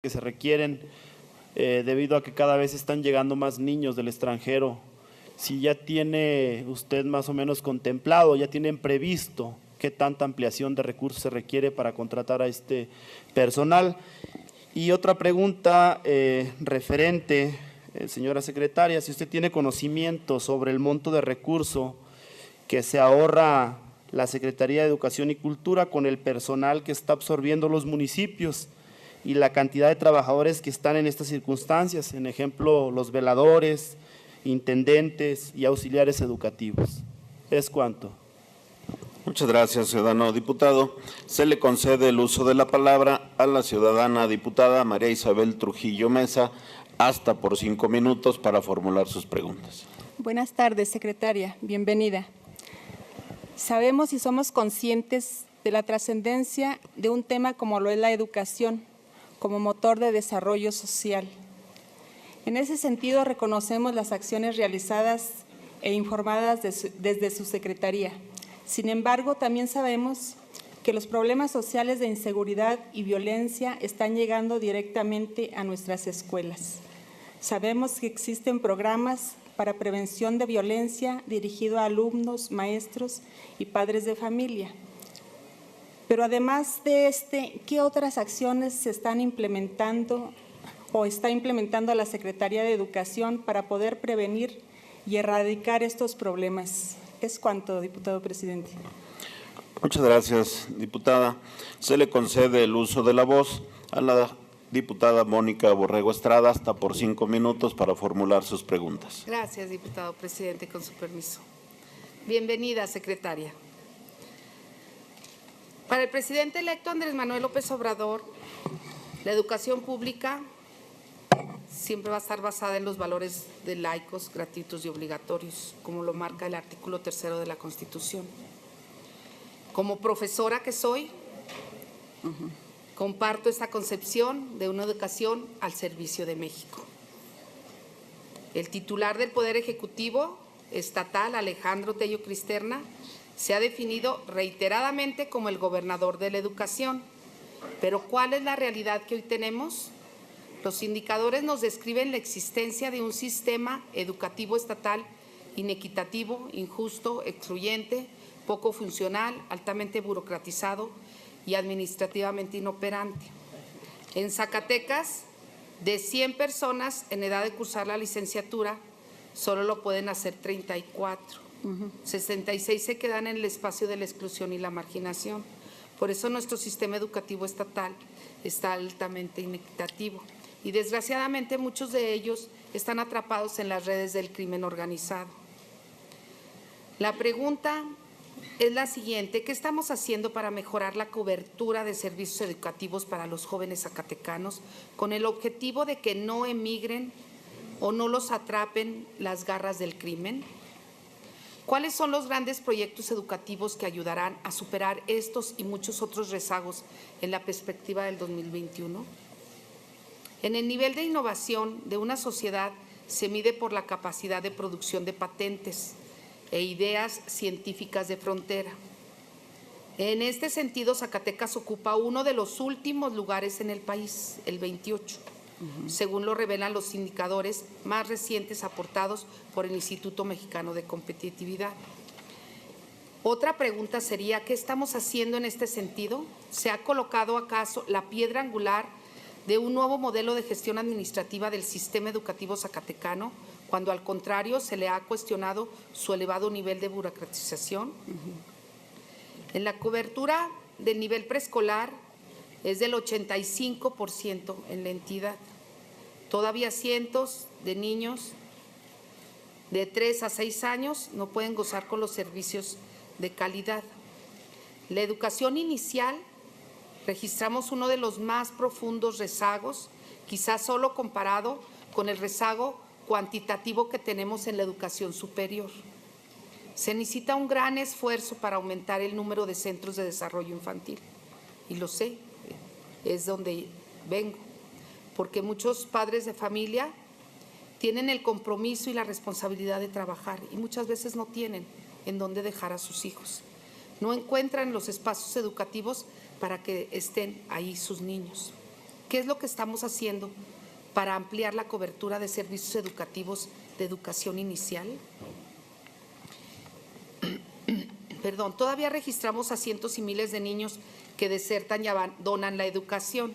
que se requieren debido a que cada vez están llegando más niños del extranjero. Si ya tiene usted más o menos contemplado, ya tienen previsto qué tanta ampliación de recursos se requiere para contratar a este personal. Y otra pregunta referente, señora secretaria, si usted tiene conocimiento sobre el monto de recurso que se ahorra la Secretaría de Educación y Cultura con el personal que está absorbiendo los municipios y la cantidad de trabajadores que están en estas circunstancias, en ejemplo, los veladores, intendentes y auxiliares educativos. ¿Es cuánto? Muchas gracias, ciudadano diputado. Se le concede el uso de la palabra a la ciudadana diputada María Isabel Trujillo Mesa, hasta por 5 minutos para formular sus preguntas. Buenas tardes, secretaria. Bienvenida. Sabemos y somos conscientes de la trascendencia de un tema como lo es la educación, como motor de desarrollo social. En ese sentido, reconocemos las acciones realizadas e informadas desde su secretaría. Sin embargo, también sabemos que los problemas sociales de inseguridad y violencia están llegando directamente a nuestras escuelas. Sabemos que existen programas para prevención de violencia dirigido a alumnos, maestros y padres de familia. Pero además de ¿qué otras acciones se están implementando o está implementando la Secretaría de Educación para poder prevenir y erradicar estos problemas? Es cuanto, diputado presidente. Muchas gracias, diputada. Se le concede el uso de la voz a la diputada Mónica Borrego Estrada, hasta por 5 minutos para formular sus preguntas. Gracias, diputado presidente, con su permiso. Bienvenida, secretaria. Para el presidente electo Andrés Manuel López Obrador, la educación pública siempre va a estar basada en los valores de laicos, gratuitos y obligatorios, como lo marca el artículo 3º de la Constitución. Como profesora que soy, comparto esta concepción de una educación al servicio de México. El titular del Poder Ejecutivo Estatal, Alejandro Tello Cristerna, se ha definido reiteradamente como el gobernador de la educación. Pero ¿cuál es la realidad que hoy tenemos? Los indicadores nos describen la existencia de un sistema educativo estatal inequitativo, injusto, excluyente, poco funcional, altamente burocratizado y administrativamente inoperante. En Zacatecas, de 100 personas en edad de cursar la licenciatura, solo lo pueden hacer 34. 66 se quedan en el espacio de la exclusión y la marginación. Por eso nuestro sistema educativo estatal está altamente inequitativo y desgraciadamente muchos de ellos están atrapados en las redes del crimen organizado. La pregunta es la siguiente: ¿qué estamos haciendo para mejorar la cobertura de servicios educativos para los jóvenes zacatecanos con el objetivo de que no emigren o no los atrapen las garras del crimen? ¿Cuáles son los grandes proyectos educativos que ayudarán a superar estos y muchos otros rezagos en la perspectiva del 2021? En el nivel de innovación de una sociedad se mide por la capacidad de producción de patentes e ideas científicas de frontera. En este sentido, Zacatecas ocupa uno de los últimos lugares en el país, el 28, según lo revelan los indicadores más recientes aportados por el Instituto Mexicano de Competitividad. Otra pregunta sería: ¿qué estamos haciendo en este sentido? ¿Se ha colocado acaso la piedra angular de un nuevo modelo de gestión administrativa del sistema educativo zacatecano, cuando al contrario se le ha cuestionado su elevado nivel de burocratización? En la cobertura del nivel preescolar es del 85% en la entidad. Todavía cientos de niños de 3 a 6 años no pueden gozar con los servicios de calidad. La educación inicial, registramos uno de los más profundos rezagos, quizás solo comparado con el rezago cuantitativo que tenemos en la educación superior. Se necesita un gran esfuerzo para aumentar el número de centros de desarrollo infantil. Y lo sé, es donde vengo, porque muchos padres de familia tienen el compromiso y la responsabilidad de trabajar y muchas veces no tienen en dónde dejar a sus hijos. No encuentran los espacios educativos para que estén ahí sus niños. ¿Qué es lo que estamos haciendo para ampliar la cobertura de servicios educativos de educación inicial? Perdón, todavía registramos a cientos y miles de niños que desertan y abandonan la educación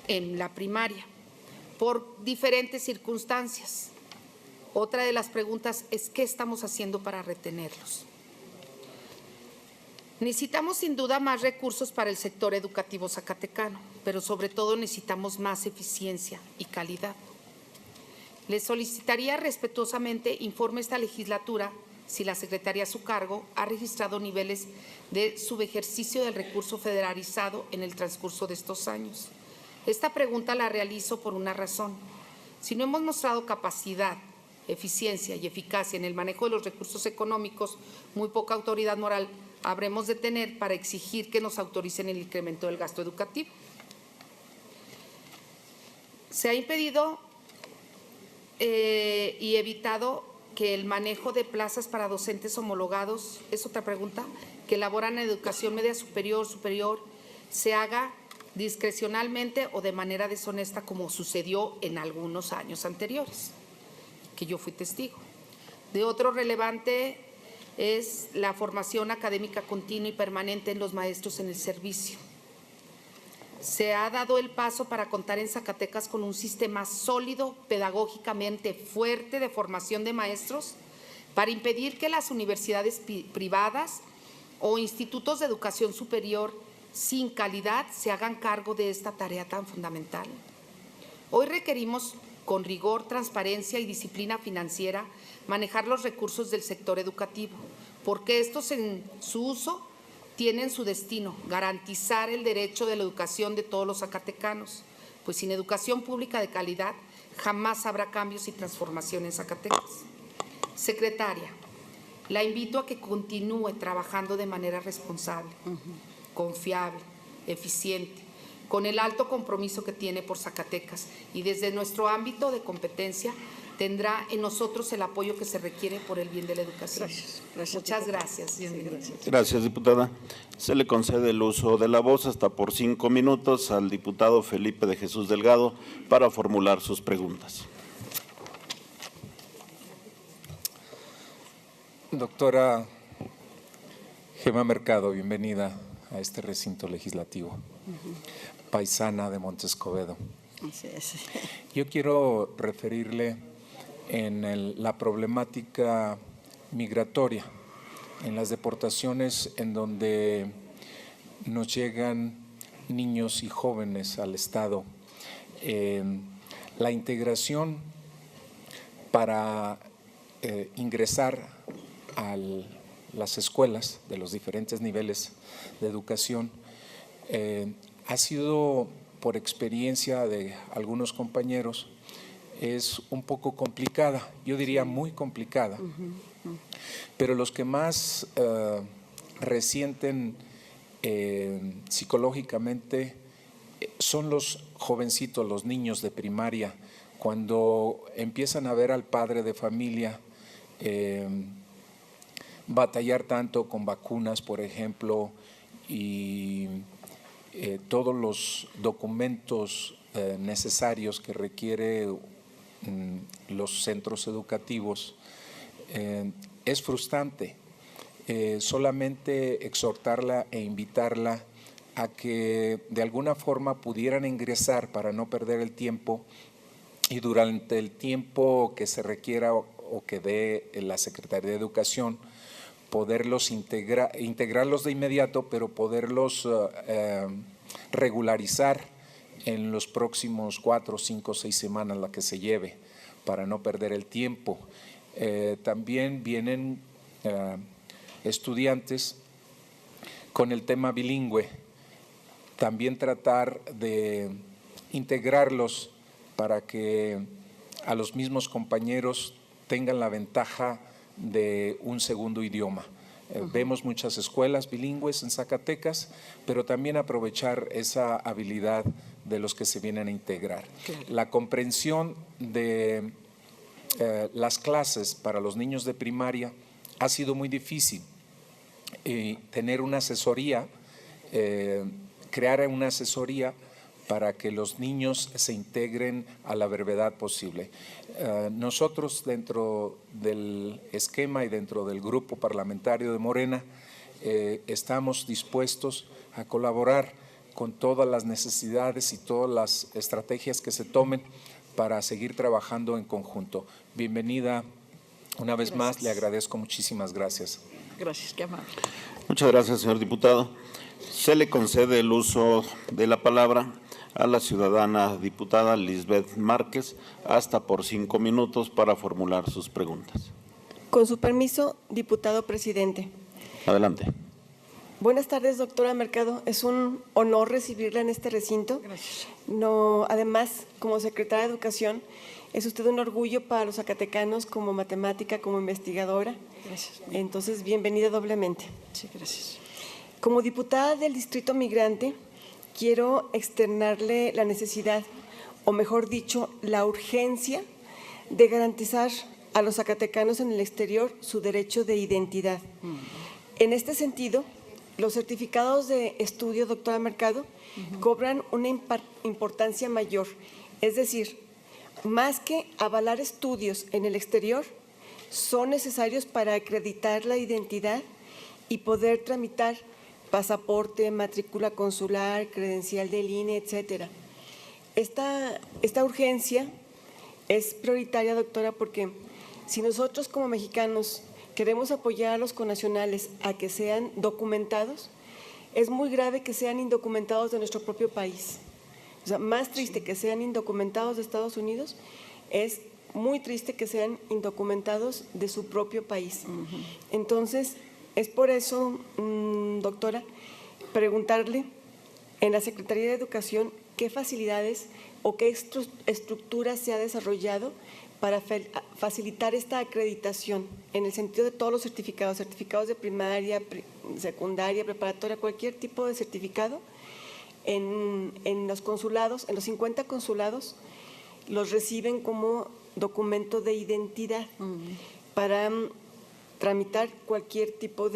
en la primaria por diferentes circunstancias. Otra de las preguntas es ¿qué estamos haciendo para retenerlos? Necesitamos sin duda más recursos para el sector educativo zacatecano, pero sobre todo necesitamos más eficiencia y calidad. Les solicitaría respetuosamente informe esta legislatura si la Secretaría a su cargo ha registrado niveles de subejercicio del recurso federalizado en el transcurso de estos años. Esta pregunta la realizo por una razón. Si no hemos mostrado capacidad, eficiencia y eficacia en el manejo de los recursos económicos, muy poca autoridad moral habremos de tener para exigir que nos autoricen el incremento del gasto educativo. Se ha impedido y evitado que el manejo de plazas para docentes homologados, es otra pregunta, que elaboran en educación media superior, se haga discrecionalmente o de manera deshonesta como sucedió en algunos años anteriores, que yo fui testigo. De otro relevante es la formación académica continua y permanente en los maestros en el servicio. Se ha dado el paso para contar en Zacatecas con un sistema sólido, pedagógicamente fuerte de formación de maestros para impedir que las universidades privadas o institutos de educación superior sin calidad se hagan cargo de esta tarea tan fundamental. Hoy requerimos con rigor, transparencia y disciplina financiera manejar los recursos del sector educativo, porque estos en su uso tienen su destino, garantizar el derecho de la educación de todos los zacatecanos, pues sin educación pública de calidad jamás habrá cambios y transformación en Zacatecas. Secretaria, la invito a que continúe trabajando de manera responsable, confiable, eficiente, con el alto compromiso que tiene por Zacatecas y desde nuestro ámbito de competencia tendrá en nosotros el apoyo que se requiere por el bien de la educación. Muchas gracias. Gracias, diputada. Se le concede el uso de la voz hasta por 5 minutos al diputado Felipe de Jesús Delgado para formular sus preguntas. Doctora Gema Mercado, bienvenida a este recinto legislativo, paisana de Montescobedo. Así es. Yo quiero referirle en la problemática migratoria, en las deportaciones en donde nos llegan niños y jóvenes al Estado. La integración para ingresar a las escuelas de los diferentes niveles de educación ha sido, por experiencia de algunos compañeros, es un poco complicada, yo diría muy complicada, pero los que más resienten psicológicamente son los jovencitos, los niños de primaria, cuando empiezan a ver al padre de familia batallar tanto con vacunas, por ejemplo, y todos los documentos necesarios que requiere los centros educativos, es frustrante. Solamente exhortarla e invitarla a que de alguna forma pudieran ingresar para no perder el tiempo y durante el tiempo que se requiera o que dé la Secretaría de Educación, poderlos integrarlos de inmediato, pero poderlos regularizar en los próximos 4, 5, 6 semanas, la que se lleve, para no perder el tiempo. También vienen estudiantes con el tema bilingüe, también tratar de integrarlos para que a los mismos compañeros tengan la ventaja de un segundo idioma. Vemos muchas escuelas bilingües en Zacatecas, pero también aprovechar esa habilidad de los que se vienen a integrar. Claro. La comprensión de las clases para los niños de primaria ha sido muy difícil. Tener una asesoría, crear una asesoría para que los niños se integren a la brevedad posible. Nosotros, dentro del esquema y dentro del grupo parlamentario de Morena, estamos dispuestos a colaborar con todas las necesidades y todas las estrategias que se tomen para seguir trabajando en conjunto. Bienvenida una vez más, le agradezco, muchísimas gracias. Gracias, qué amable. Muchas gracias, señor diputado. Se le concede el uso de la palabra a la ciudadana diputada Lisbeth Márquez, hasta por 5 minutos para formular sus preguntas. Con su permiso, diputado presidente. Adelante. Buenas tardes, doctora Mercado. Es un honor recibirla en este recinto. Gracias. No, además, como secretaria de Educación, es usted un orgullo para los zacatecanos como matemática, como investigadora. Gracias. Entonces, bienvenida doblemente. Sí, gracias. Como diputada del Distrito Migrante, quiero externarle la necesidad, o mejor dicho, la urgencia de garantizar a los zacatecanos en el exterior su derecho de identidad. En este sentido, los certificados de estudio, doctora Mercado, cobran una importancia mayor. Es decir, más que avalar estudios en el exterior, son necesarios para acreditar la identidad y poder tramitar pasaporte, matrícula consular, credencial del INE, etcétera. Esta urgencia es prioritaria, doctora, porque si nosotros como mexicanos queremos apoyar a los connacionales a que sean documentados, es muy grave que sean indocumentados de nuestro propio país. O sea, más triste que sean indocumentados de Estados Unidos, es muy triste que sean indocumentados de su propio país. Entonces, es por eso, doctora, preguntarle en la Secretaría de Educación qué facilidades o qué estructura se ha desarrollado para facilitar esta acreditación en el sentido de todos los certificados, certificados de primaria, secundaria, preparatoria, cualquier tipo de certificado. En los consulados, en los 50 consulados, los reciben como documento de identidad para tramitar cualquier tipo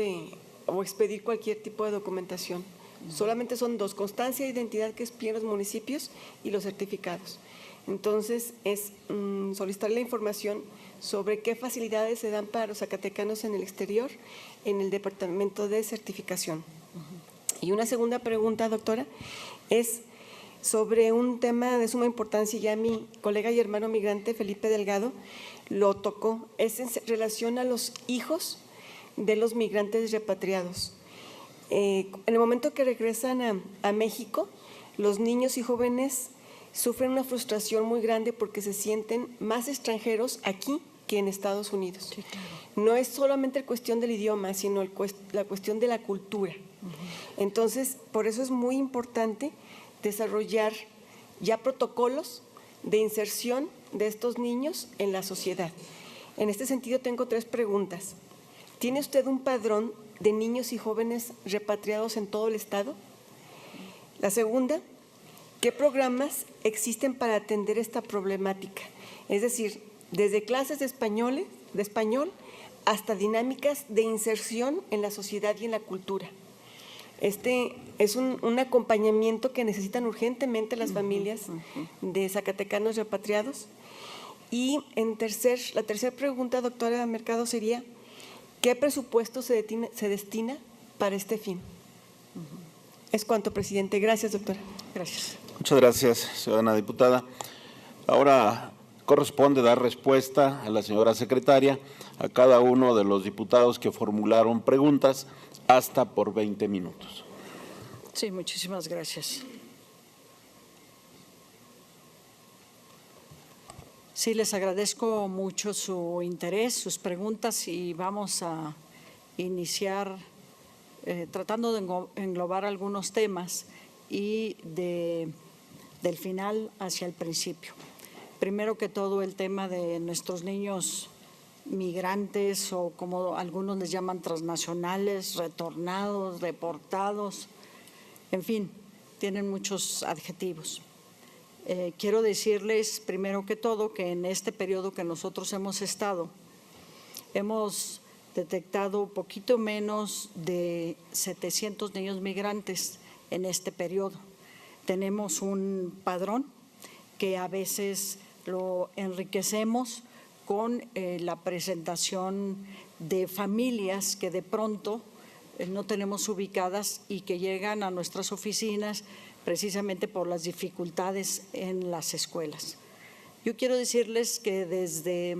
o expedir cualquier tipo de documentación. Solamente son 2, constancia de identidad que expiden los municipios y los certificados. Entonces, es solicitar la información sobre qué facilidades se dan para los zacatecanos en el exterior en el Departamento de Certificación. Y una segunda pregunta, doctora, es sobre un tema de suma importancia, ya mi colega y hermano migrante Felipe Delgado lo tocó, es en relación a los hijos de los migrantes repatriados. En el momento que regresan a México, los niños y jóvenes sufren una frustración muy grande porque se sienten más extranjeros aquí que en Estados Unidos. Sí, claro. No es solamente cuestión del idioma, sino la cuestión de la cultura. Entonces, por eso es muy importante desarrollar ya protocolos de inserción de estos niños en la sociedad. En este sentido, tengo 3 preguntas. ¿Tiene usted un padrón de niños y jóvenes repatriados en todo el estado? La segunda, ¿qué programas existen para atender esta problemática? Es decir, desde clases de español hasta dinámicas de inserción en la sociedad y en la cultura. Este es un acompañamiento que necesitan urgentemente las familias de zacatecanos repatriados. Y la tercera pregunta, doctora Mercado, sería, ¿qué presupuesto se destina para este fin? Es cuanto, presidente. Gracias, doctora. Gracias. Muchas gracias, ciudadana diputada. Ahora corresponde dar respuesta a la señora secretaria a cada uno de los diputados que formularon preguntas, hasta por 20 minutos. Sí, muchísimas gracias. Sí, les agradezco mucho su interés, sus preguntas y vamos a iniciar tratando de englobar algunos temas y del final hacia el principio. Primero que todo, el tema de nuestros niños migrantes o como algunos les llaman transnacionales, retornados, deportados, en fin, tienen muchos adjetivos. Quiero decirles primero que todo que en este periodo que nosotros hemos estado, hemos detectado poquito menos de 700 niños migrantes en este periodo. tenemos un padrón que a veces lo enriquecemos con la presentación de familias que de pronto no tenemos ubicadas y que llegan a nuestras oficinas precisamente por las dificultades en las escuelas. Yo quiero decirles que desde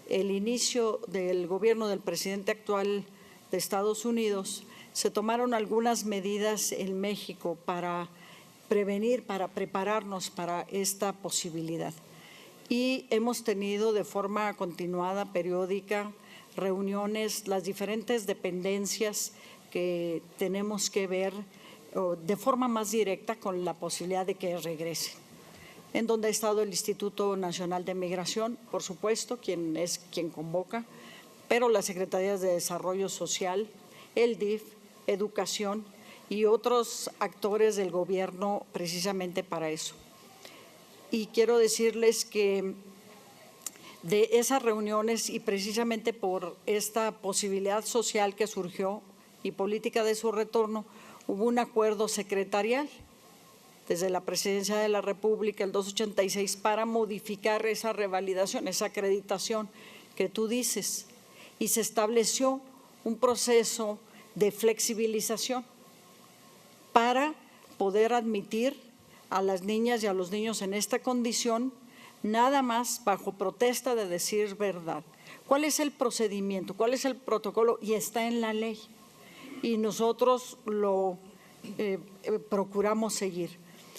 el inicio del gobierno del presidente actual de Estados Unidos se tomaron algunas medidas en México para prevenir, para prepararnos para esta posibilidad. Y hemos tenido de forma continuada, periódica, reuniones, las diferentes dependencias que tenemos que ver de forma más directa con la posibilidad de que regresen. En donde ha estado el Instituto Nacional de Migración, por supuesto, quien convoca, pero las Secretarías de Desarrollo Social, el DIF, Educación y otros actores del gobierno precisamente para eso. Y quiero decirles que de esas reuniones y precisamente por esta posibilidad social que surgió y política de su retorno, hubo un acuerdo secretarial desde la Presidencia de la República, el 286, para modificar esa revalidación, esa acreditación que tú dices. Y se estableció un proceso de flexibilización para poder admitir a las niñas y a los niños en esta condición, nada más bajo protesta de decir verdad. ¿Cuál es el procedimiento? ¿Cuál es el protocolo? Y está en la ley. Y nosotros lo procuramos seguir.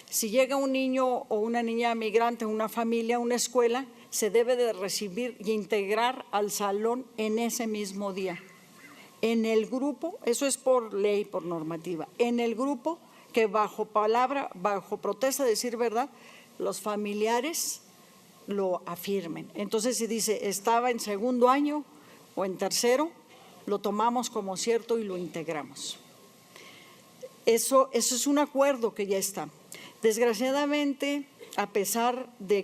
Si llega un niño o una niña migrante, una familia, una escuela, se debe de recibir y integrar al salón en ese mismo día. En el grupo, eso es por ley, por normativa, en el grupo que bajo palabra, bajo protesta de decir verdad, los familiares lo afirmen. Entonces, si dice estaba en segundo año o en tercero, lo tomamos como cierto y lo integramos. Eso es un acuerdo que ya está. Desgraciadamente, a pesar de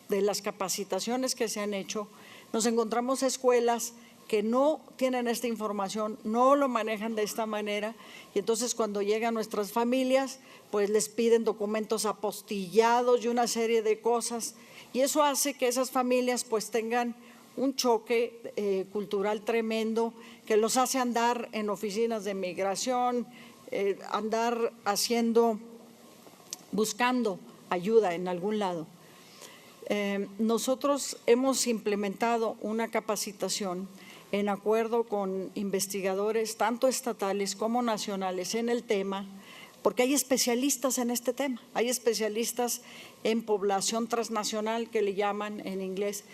de las capacitaciones que se han hecho, nos encontramos escuelas que no tienen esta información, no lo manejan de esta manera, y entonces cuando llegan nuestras familias, pues les piden documentos apostillados y una serie de cosas, y eso hace que esas familias pues tengan un choque cultural tremendo que los hace andar en oficinas de migración, andar buscando ayuda en algún lado. Nosotros hemos implementado una capacitación en acuerdo con investigadores, tanto estatales como nacionales, en el tema, porque hay especialistas en este tema, hay especialistas en población transnacional, que le llaman en inglés,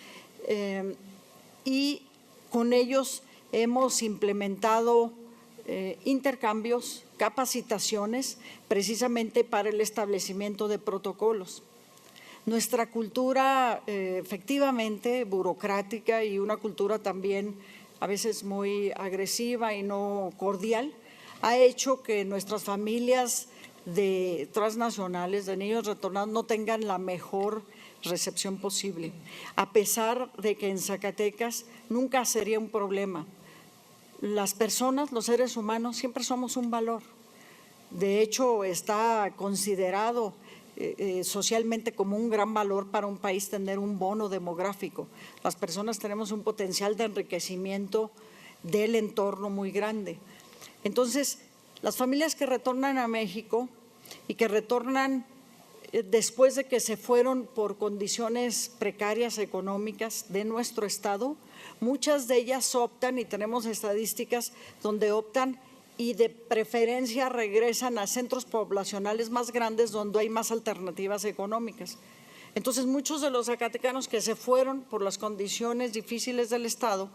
y con ellos hemos implementado intercambios, capacitaciones, precisamente para el establecimiento de protocolos. Nuestra cultura efectivamente burocrática y una cultura también a veces muy agresiva y no cordial, ha hecho que nuestras familias transnacionales, de niños retornados, no tengan la mejor recepción posible, a pesar de que en Zacatecas nunca sería un problema. Las personas, los seres humanos, siempre somos un valor. De hecho, está considerado socialmente como un gran valor para un país tener un bono demográfico. Las personas tenemos un potencial de enriquecimiento del entorno muy grande. Entonces, las familias que retornan a México y que retornan después de que se fueron por condiciones precarias económicas de nuestro estado, muchas de ellas optan, y tenemos estadísticas donde optan y de preferencia regresan a centros poblacionales más grandes donde hay más alternativas económicas. Entonces, muchos de los zacatecanos que se fueron por las condiciones difíciles del estado,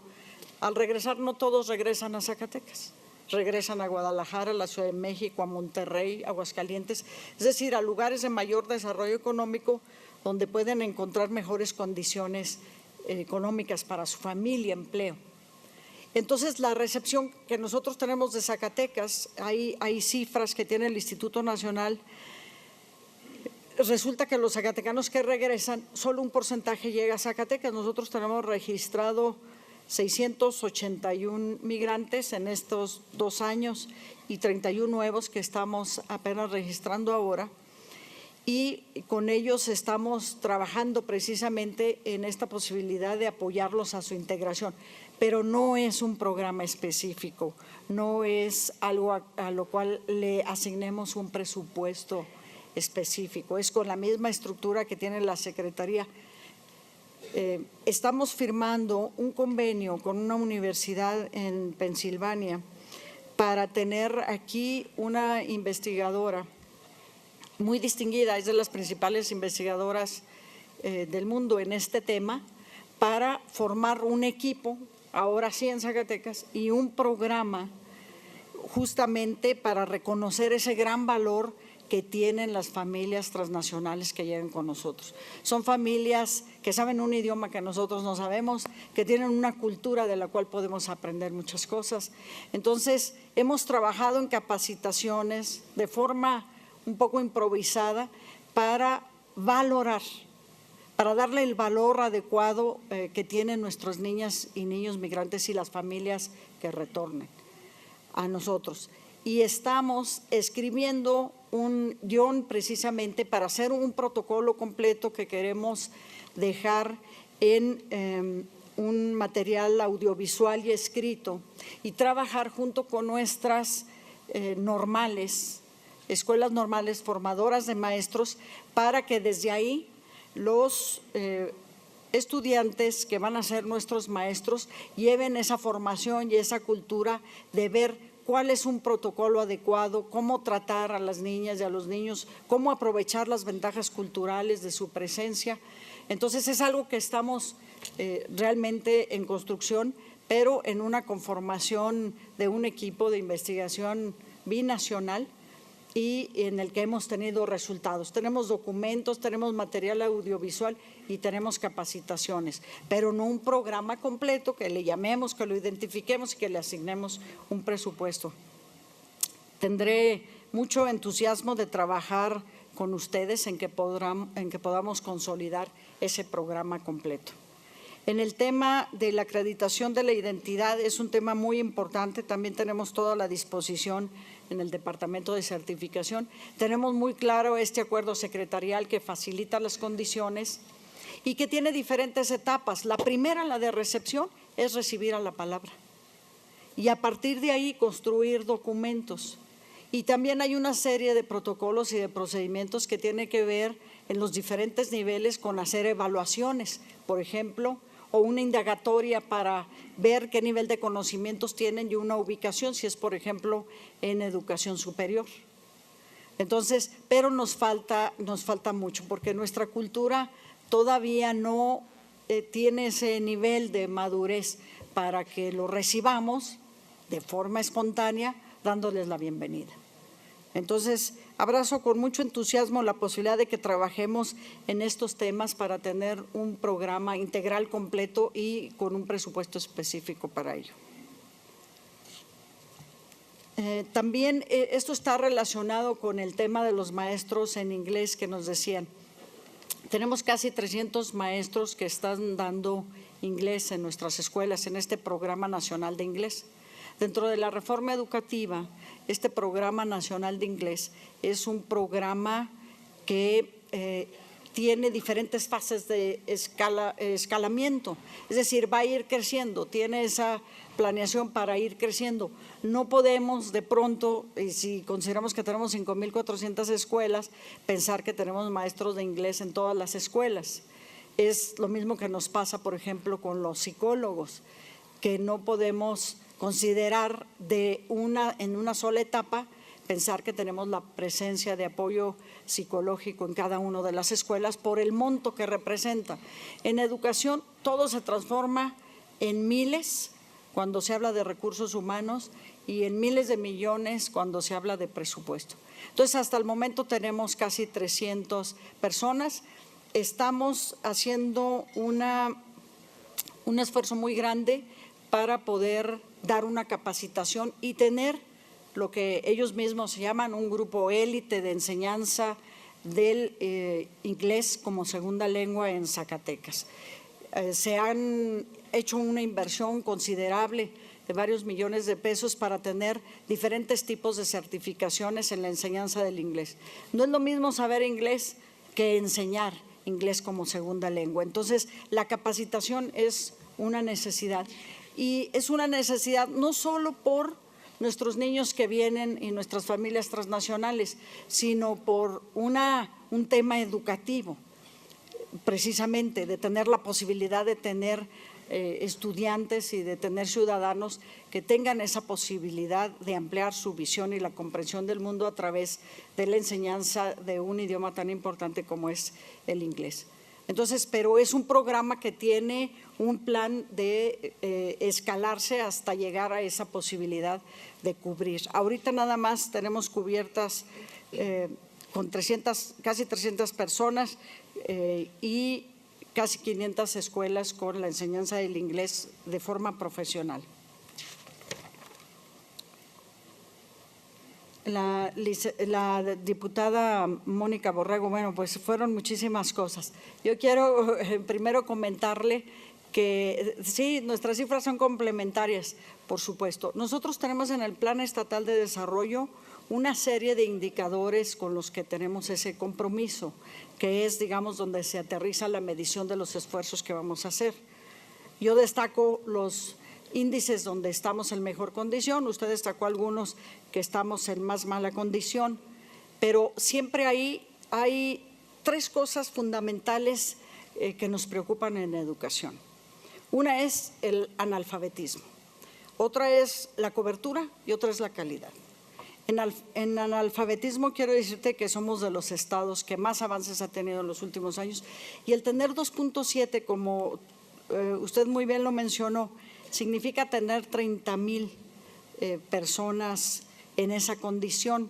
al regresar no todos regresan a Zacatecas. Regresan a Guadalajara, a la Ciudad de México, a Monterrey, Aguascalientes, es decir, a lugares de mayor desarrollo económico donde pueden encontrar mejores condiciones económicas para su familia, empleo. Entonces, la recepción que nosotros tenemos de Zacatecas, hay cifras que tiene el Instituto Nacional, resulta que los zacatecanos que regresan, solo un porcentaje llega a Zacatecas. Nosotros tenemos registrado 681 migrantes en estos 2 años y 31 nuevos que estamos apenas registrando ahora. y con ellos estamos trabajando precisamente en esta posibilidad de apoyarlos a su integración. Pero no es un programa específico, no es algo a lo cual le asignemos un presupuesto específico, es con la misma estructura que tiene la Secretaría. Estamos firmando un convenio con una universidad en Pensilvania para tener aquí una investigadora muy distinguida, es de las principales investigadoras del mundo en este tema, para formar un equipo, ahora sí en Zacatecas, y un programa justamente para reconocer ese gran valor que tienen las familias transnacionales que llegan con nosotros. Son familias que saben un idioma que nosotros no sabemos, que tienen una cultura de la cual podemos aprender muchas cosas. Entonces, hemos trabajado en capacitaciones de forma un poco improvisada para valorar, para darle el valor adecuado que tienen nuestras niñas y niños migrantes y las familias que retornen a nosotros. Y estamos escribiendo un guión precisamente para hacer un protocolo completo que queremos dejar en un material audiovisual y escrito, y trabajar junto con nuestras escuelas normales formadoras de maestros, para que desde ahí los estudiantes que van a ser nuestros maestros lleven esa formación y esa cultura de ver cuál es un protocolo adecuado, cómo tratar a las niñas y a los niños, cómo aprovechar las ventajas culturales de su presencia. Entonces es algo que estamos realmente en construcción, pero en una conformación de un equipo de investigación binacional y en el que hemos tenido resultados. Tenemos documentos, tenemos material audiovisual y tenemos capacitaciones, pero no un programa completo que le llamemos, que lo identifiquemos y que le asignemos un presupuesto. Tendré mucho entusiasmo de trabajar con ustedes en que podamos consolidar ese programa completo. En el tema de la acreditación de la identidad es un tema muy importante, también tenemos toda la disposición en el Departamento de Certificación. Tenemos muy claro este acuerdo secretarial que facilita las condiciones y que tiene diferentes etapas. La primera, la de recepción, es recibir a la palabra y a partir de ahí construir documentos. Y también hay una serie de protocolos y de procedimientos que tienen que ver en los diferentes niveles con hacer evaluaciones, por ejemplo, o una indagatoria para ver qué nivel de conocimientos tienen y una ubicación, si es por ejemplo en educación superior. Entonces, pero nos falta mucho, porque nuestra cultura todavía no tiene ese nivel de madurez para que lo recibamos de forma espontánea, dándoles la bienvenida. Entonces, abrazo con mucho entusiasmo la posibilidad de que trabajemos en estos temas para tener un programa integral completo y con un presupuesto específico para ello. También esto está relacionado con el tema de los maestros en inglés que nos decían. Tenemos casi 300 maestros que están dando inglés en nuestras escuelas en este Programa Nacional de Inglés. Dentro de la reforma educativa, este Programa Nacional de Inglés es un programa que tiene diferentes fases de escalamiento, es decir, va a ir creciendo, tiene esa planeación para ir creciendo. No podemos de pronto, si consideramos que tenemos 5,400 escuelas, pensar que tenemos maestros de inglés en todas las escuelas. Es lo mismo que nos pasa, por ejemplo, con los psicólogos, que no podemos considerar en una sola etapa, pensar que tenemos la presencia de apoyo psicológico en cada una de las escuelas por el monto que representa. En educación todo se transforma en miles cuando se habla de recursos humanos y en miles de millones cuando se habla de presupuesto. Entonces, hasta el momento tenemos casi 300 personas. Estamos haciendo un esfuerzo muy grande para poder dar una capacitación y tener lo que ellos mismos llaman un grupo élite de enseñanza del inglés como segunda lengua en Zacatecas. Se han hecho una inversión considerable de varios millones de pesos para tener diferentes tipos de certificaciones en la enseñanza del inglés. No es lo mismo saber inglés que enseñar inglés como segunda lengua. Entonces, la capacitación es una necesidad. Y es una necesidad no solo por nuestros niños que vienen y nuestras familias transnacionales, sino por un tema educativo, precisamente, de tener la posibilidad de tener estudiantes y de tener ciudadanos que tengan esa posibilidad de ampliar su visión y la comprensión del mundo a través de la enseñanza de un idioma tan importante como es el inglés. Entonces, pero es un programa que tiene un plan de escalarse hasta llegar a esa posibilidad de cubrir. Ahorita nada más tenemos cubiertas con casi 300 personas y casi 500 escuelas con la enseñanza del inglés de forma profesional. La diputada Mónica Borrego, bueno, pues fueron muchísimas cosas. Yo quiero primero comentarle que sí, nuestras cifras son complementarias, por supuesto. Nosotros tenemos en el Plan Estatal de Desarrollo una serie de indicadores con los que tenemos ese compromiso, que es, digamos, donde se aterriza la medición de los esfuerzos que vamos a hacer. Yo destaco los índices donde estamos en mejor condición, usted destacó algunos que estamos en más mala condición, pero siempre hay tres cosas fundamentales que nos preocupan en educación. Una es el analfabetismo, otra es la cobertura y otra es la calidad. En analfabetismo quiero decirte que somos de los estados que más avances ha tenido en los últimos años y el tener 2.7, como usted muy bien lo mencionó, significa tener 30,000 personas en esa condición.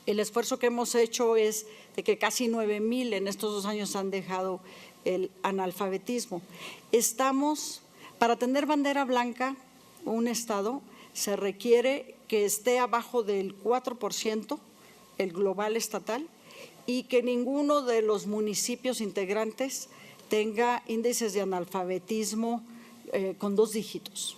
El esfuerzo que hemos hecho es de que casi 9,000 en estos 2 años han dejado el analfabetismo. Para tener bandera blanca, un estado se requiere que esté abajo del 4%, el global estatal, y que ninguno de los municipios integrantes tenga índices de analfabetismo con 2 dígitos.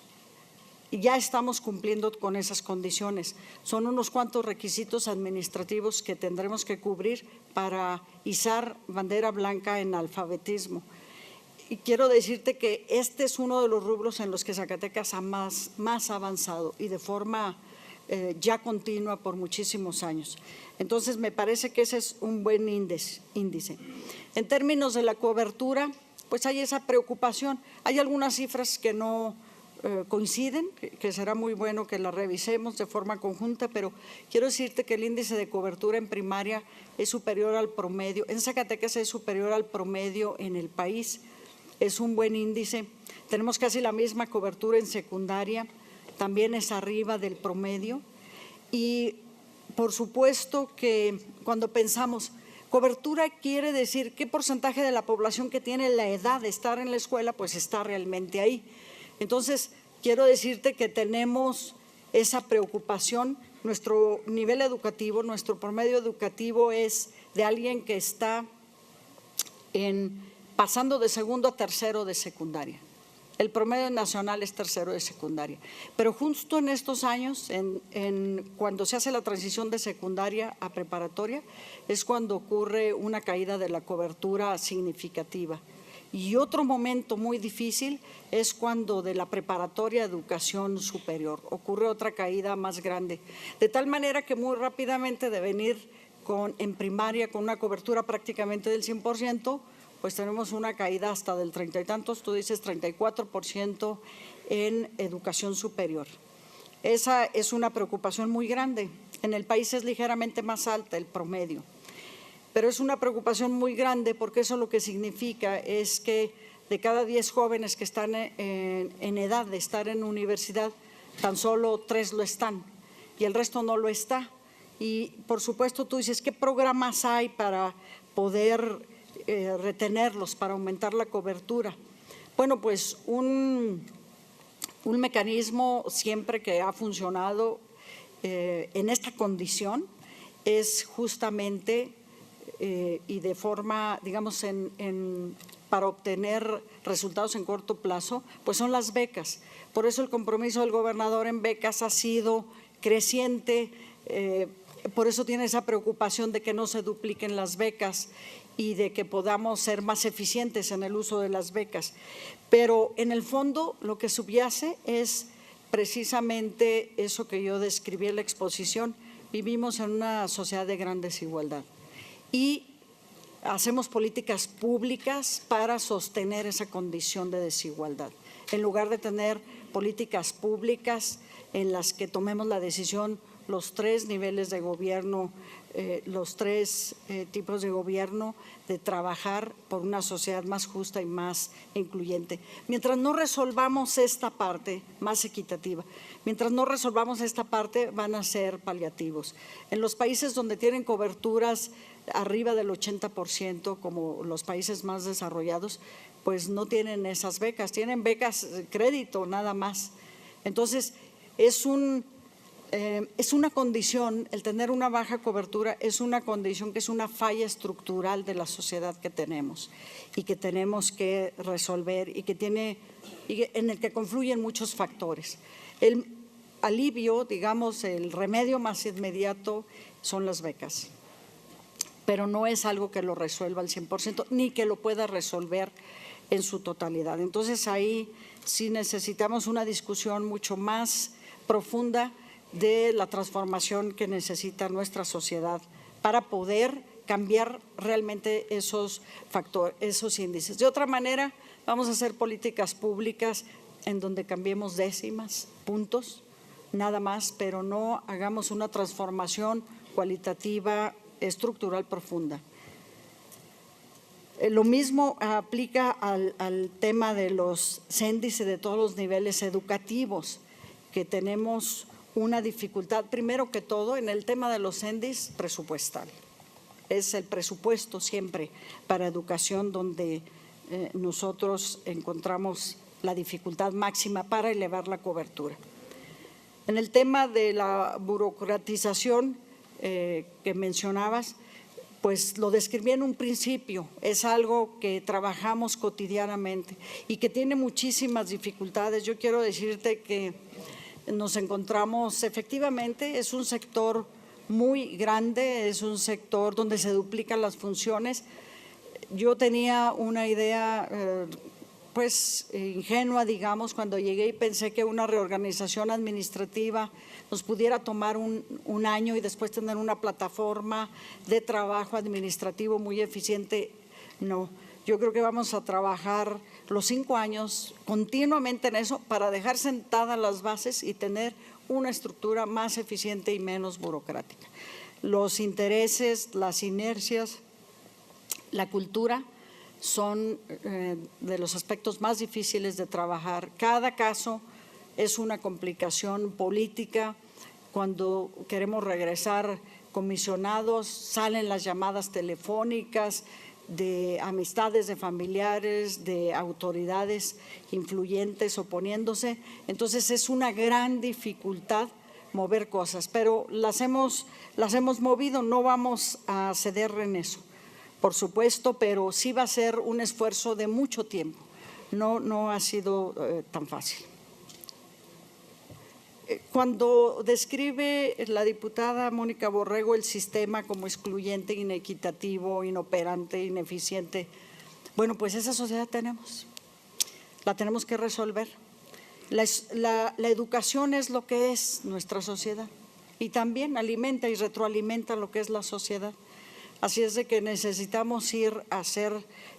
Y ya estamos cumpliendo con esas condiciones. Son unos cuantos requisitos administrativos que tendremos que cubrir para izar bandera blanca en alfabetismo. Y quiero decirte que este es uno de los rubros en los que Zacatecas ha más avanzado y de forma ya continua por muchísimos años. Entonces, me parece que ese es un buen índice. En términos de la cobertura, pues hay esa preocupación. Hay algunas cifras que no coinciden, que será muy bueno que las revisemos de forma conjunta, pero quiero decirte que el índice de cobertura en primaria es superior al promedio. En Zacatecas es superior al promedio en el país. Es un buen índice. Tenemos casi la misma cobertura en secundaria, también es arriba del promedio. Y por supuesto que cuando pensamos cobertura quiere decir qué porcentaje de la población que tiene la edad de estar en la escuela, pues está realmente ahí. Entonces, quiero decirte que tenemos esa preocupación. Nuestro nivel educativo, nuestro promedio educativo es de alguien que está pasando de segundo a tercero de secundaria. El promedio nacional es tercero de secundaria. Pero justo en estos años, cuando se hace la transición de secundaria a preparatoria, es cuando ocurre una caída de la cobertura significativa. Y otro momento muy difícil es cuando de la preparatoria a educación superior ocurre otra caída más grande. De tal manera que muy rápidamente de venir en primaria con una cobertura prácticamente del 100%, pues tenemos una caída hasta del 30 y tantos, tú dices 34% en educación superior. Esa es una preocupación muy grande. En el país es ligeramente más alta el promedio, pero es una preocupación muy grande porque eso lo que significa es que de cada 10 jóvenes que están en edad de estar en universidad, tan solo 3 lo están y el resto no lo está. Y por supuesto tú dices, ¿qué programas hay para poder retenerlos, para aumentar la cobertura? Bueno, pues un mecanismo siempre que ha funcionado en esta condición es justamente y de forma, digamos, para obtener resultados en corto plazo, pues son las becas. Por eso el compromiso del gobernador en becas ha sido creciente, por eso tiene esa preocupación de que no se dupliquen las becas y de que podamos ser más eficientes en el uso de las becas. Pero en el fondo lo que subyace es precisamente eso que yo describí en la exposición. Vivimos en una sociedad de gran desigualdad y hacemos políticas públicas para sostener esa condición de desigualdad. En lugar de tener políticas públicas en las que tomemos la decisión los tres niveles de gobierno, los tres tipos de gobierno, de trabajar por una sociedad más justa y más incluyente. Mientras no resolvamos esta parte más equitativa, mientras no resolvamos esta parte, van a ser paliativos. En los países donde tienen coberturas arriba del 80%, como los países más desarrollados, pues no tienen esas becas, tienen becas crédito nada más. Entonces, es una condición, el tener una baja cobertura es una condición que es una falla estructural de la sociedad que tenemos y que tenemos que resolver y en el que confluyen muchos factores. El alivio, digamos, el remedio más inmediato son las becas, pero no es algo que lo resuelva al 100% ni que lo pueda resolver en su totalidad. Entonces ahí sí necesitamos una discusión mucho más profunda de la transformación que necesita nuestra sociedad para poder cambiar realmente esos factores, esos índices. De otra manera, vamos a hacer políticas públicas en donde cambiemos décimas, puntos, nada más, pero no hagamos una transformación cualitativa, estructural profunda. Lo mismo aplica al tema de los índices de todos los niveles educativos, que tenemos una dificultad, primero que todo, en el tema de los índices presupuestal. Es el presupuesto siempre para educación donde nosotros encontramos la dificultad máxima para elevar la cobertura. En el tema de la burocratización que mencionabas, pues lo describí en un principio, es algo que trabajamos cotidianamente y que tiene muchísimas dificultades. Yo quiero decirte que nos encontramos, efectivamente, es un sector muy grande, es un sector donde se duplican las funciones. Yo tenía una idea pues ingenua, digamos, cuando llegué y pensé que una reorganización administrativa nos pudiera tomar un año y después tener una plataforma de trabajo administrativo muy eficiente. No, yo creo que vamos a trabajar los 5 años continuamente en eso para dejar sentadas las bases y tener una estructura más eficiente y menos burocrática. Los intereses, las inercias, la cultura son de los aspectos más difíciles de trabajar. Cada caso es una complicación política. Cuando queremos regresar comisionados, salen las llamadas telefónicas de amistades, de familiares, de autoridades influyentes oponiéndose. Entonces es una gran dificultad mover cosas, pero las hemos movido, no vamos a ceder en eso, por supuesto, pero sí va a ser un esfuerzo de mucho tiempo. No ha sido tan fácil. Cuando describe la diputada Mónica Borrego el sistema como excluyente, inequitativo, inoperante, ineficiente, bueno, pues esa sociedad la tenemos que resolver. La educación es lo que es nuestra sociedad y también alimenta y retroalimenta lo que es la sociedad. Así es de que necesitamos ir a hacer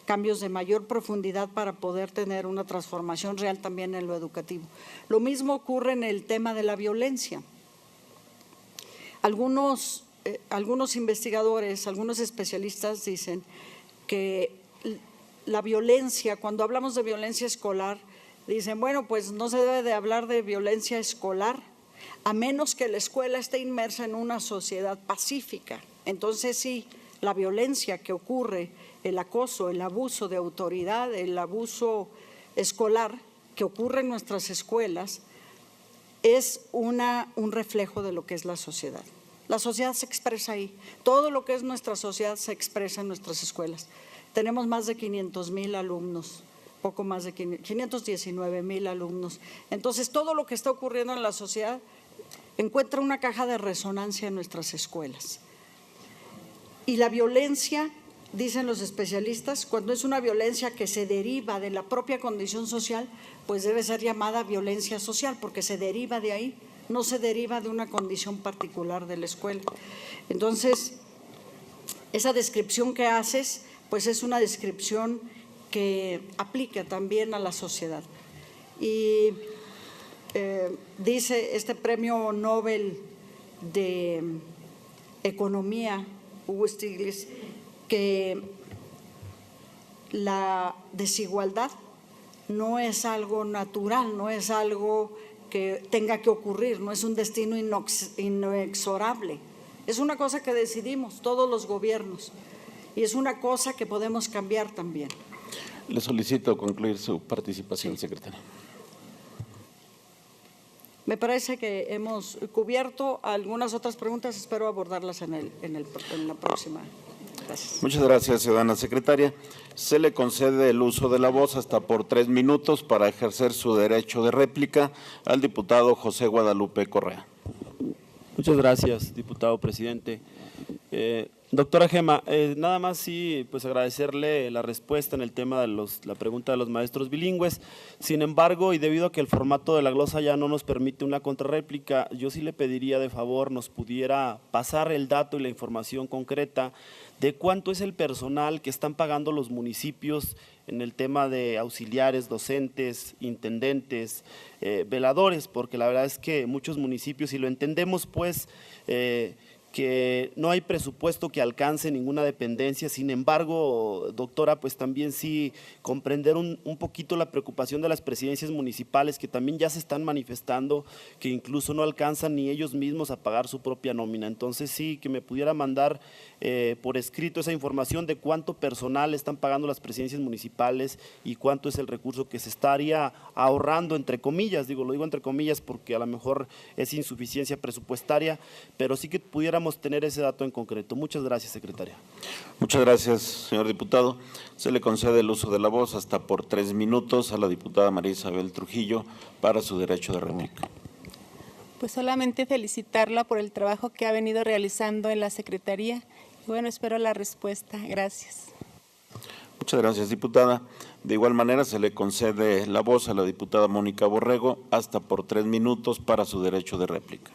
cambios de mayor profundidad para poder tener una transformación real también en lo educativo. Lo mismo ocurre en el tema de la violencia. Algunos investigadores, algunos especialistas dicen que la violencia, cuando hablamos de violencia escolar, dicen, bueno, pues no se debe de hablar de violencia escolar a menos que la escuela esté inmersa en una sociedad pacífica. Entonces sí, la violencia que ocurre, el acoso, el abuso de autoridad, el abuso escolar que ocurre en nuestras escuelas es un reflejo de lo que es la sociedad. La sociedad se expresa ahí. Todo lo que es nuestra sociedad se expresa en nuestras escuelas. Tenemos más de 500,000 alumnos, poco más de 519,000 alumnos. Entonces, todo lo que está ocurriendo en la sociedad encuentra una caja de resonancia en nuestras escuelas. Y la violencia, dicen los especialistas, cuando es una violencia que se deriva de la propia condición social, pues debe ser llamada violencia social, porque se deriva de ahí, no se deriva de una condición particular de la escuela. Entonces, esa descripción que haces, pues es una descripción que aplica también a la sociedad. Y dice este premio Nobel de Economía, Hugo Stiglitz, que la desigualdad no es algo natural, no es algo que tenga que ocurrir, no es un destino inexorable. Es una cosa que decidimos todos los gobiernos y es una cosa que podemos cambiar también. Le solicito concluir su participación, secretaria. Me parece que hemos cubierto algunas otras preguntas, espero abordarlas en la próxima. Gracias. Muchas gracias, ciudadana secretaria. Se le concede el uso de la voz hasta por 3 minutos para ejercer su derecho de réplica al diputado José Guadalupe Correa. Muchas gracias, diputado presidente. Doctora Gema, nada más sí, pues agradecerle la respuesta en el tema de la pregunta de los maestros bilingües. Sin embargo, y debido a que el formato de la glosa ya no nos permite una contrarréplica, yo sí le pediría de favor nos pudiera pasar el dato y la información concreta de cuánto es el personal que están pagando los municipios en el tema de auxiliares, docentes, intendentes, veladores, porque la verdad es que muchos municipios, y lo entendemos pues, que no hay presupuesto que alcance ninguna dependencia. Sin embargo, doctora, pues también sí comprender un poquito la preocupación de las presidencias municipales que también ya se están manifestando, que incluso no alcanzan ni ellos mismos a pagar su propia nómina. Entonces sí, que me pudiera mandar por escrito esa información de cuánto personal están pagando las presidencias municipales y cuánto es el recurso que se estaría ahorrando, entre comillas, lo digo entre comillas porque a lo mejor es insuficiencia presupuestaria, pero sí que pudiéramos tener ese dato en concreto. Muchas gracias, secretaria. Muchas gracias, señor diputado. Se le concede el uso de la voz hasta por 3 minutos a la diputada María Isabel Trujillo para su derecho de réplica. Pues solamente felicitarla por el trabajo que ha venido realizando en la Secretaría. Bueno, espero la respuesta. Gracias. Muchas gracias, diputada. De igual manera, se le concede la voz a la diputada Mónica Borrego hasta por 3 minutos para su derecho de réplica.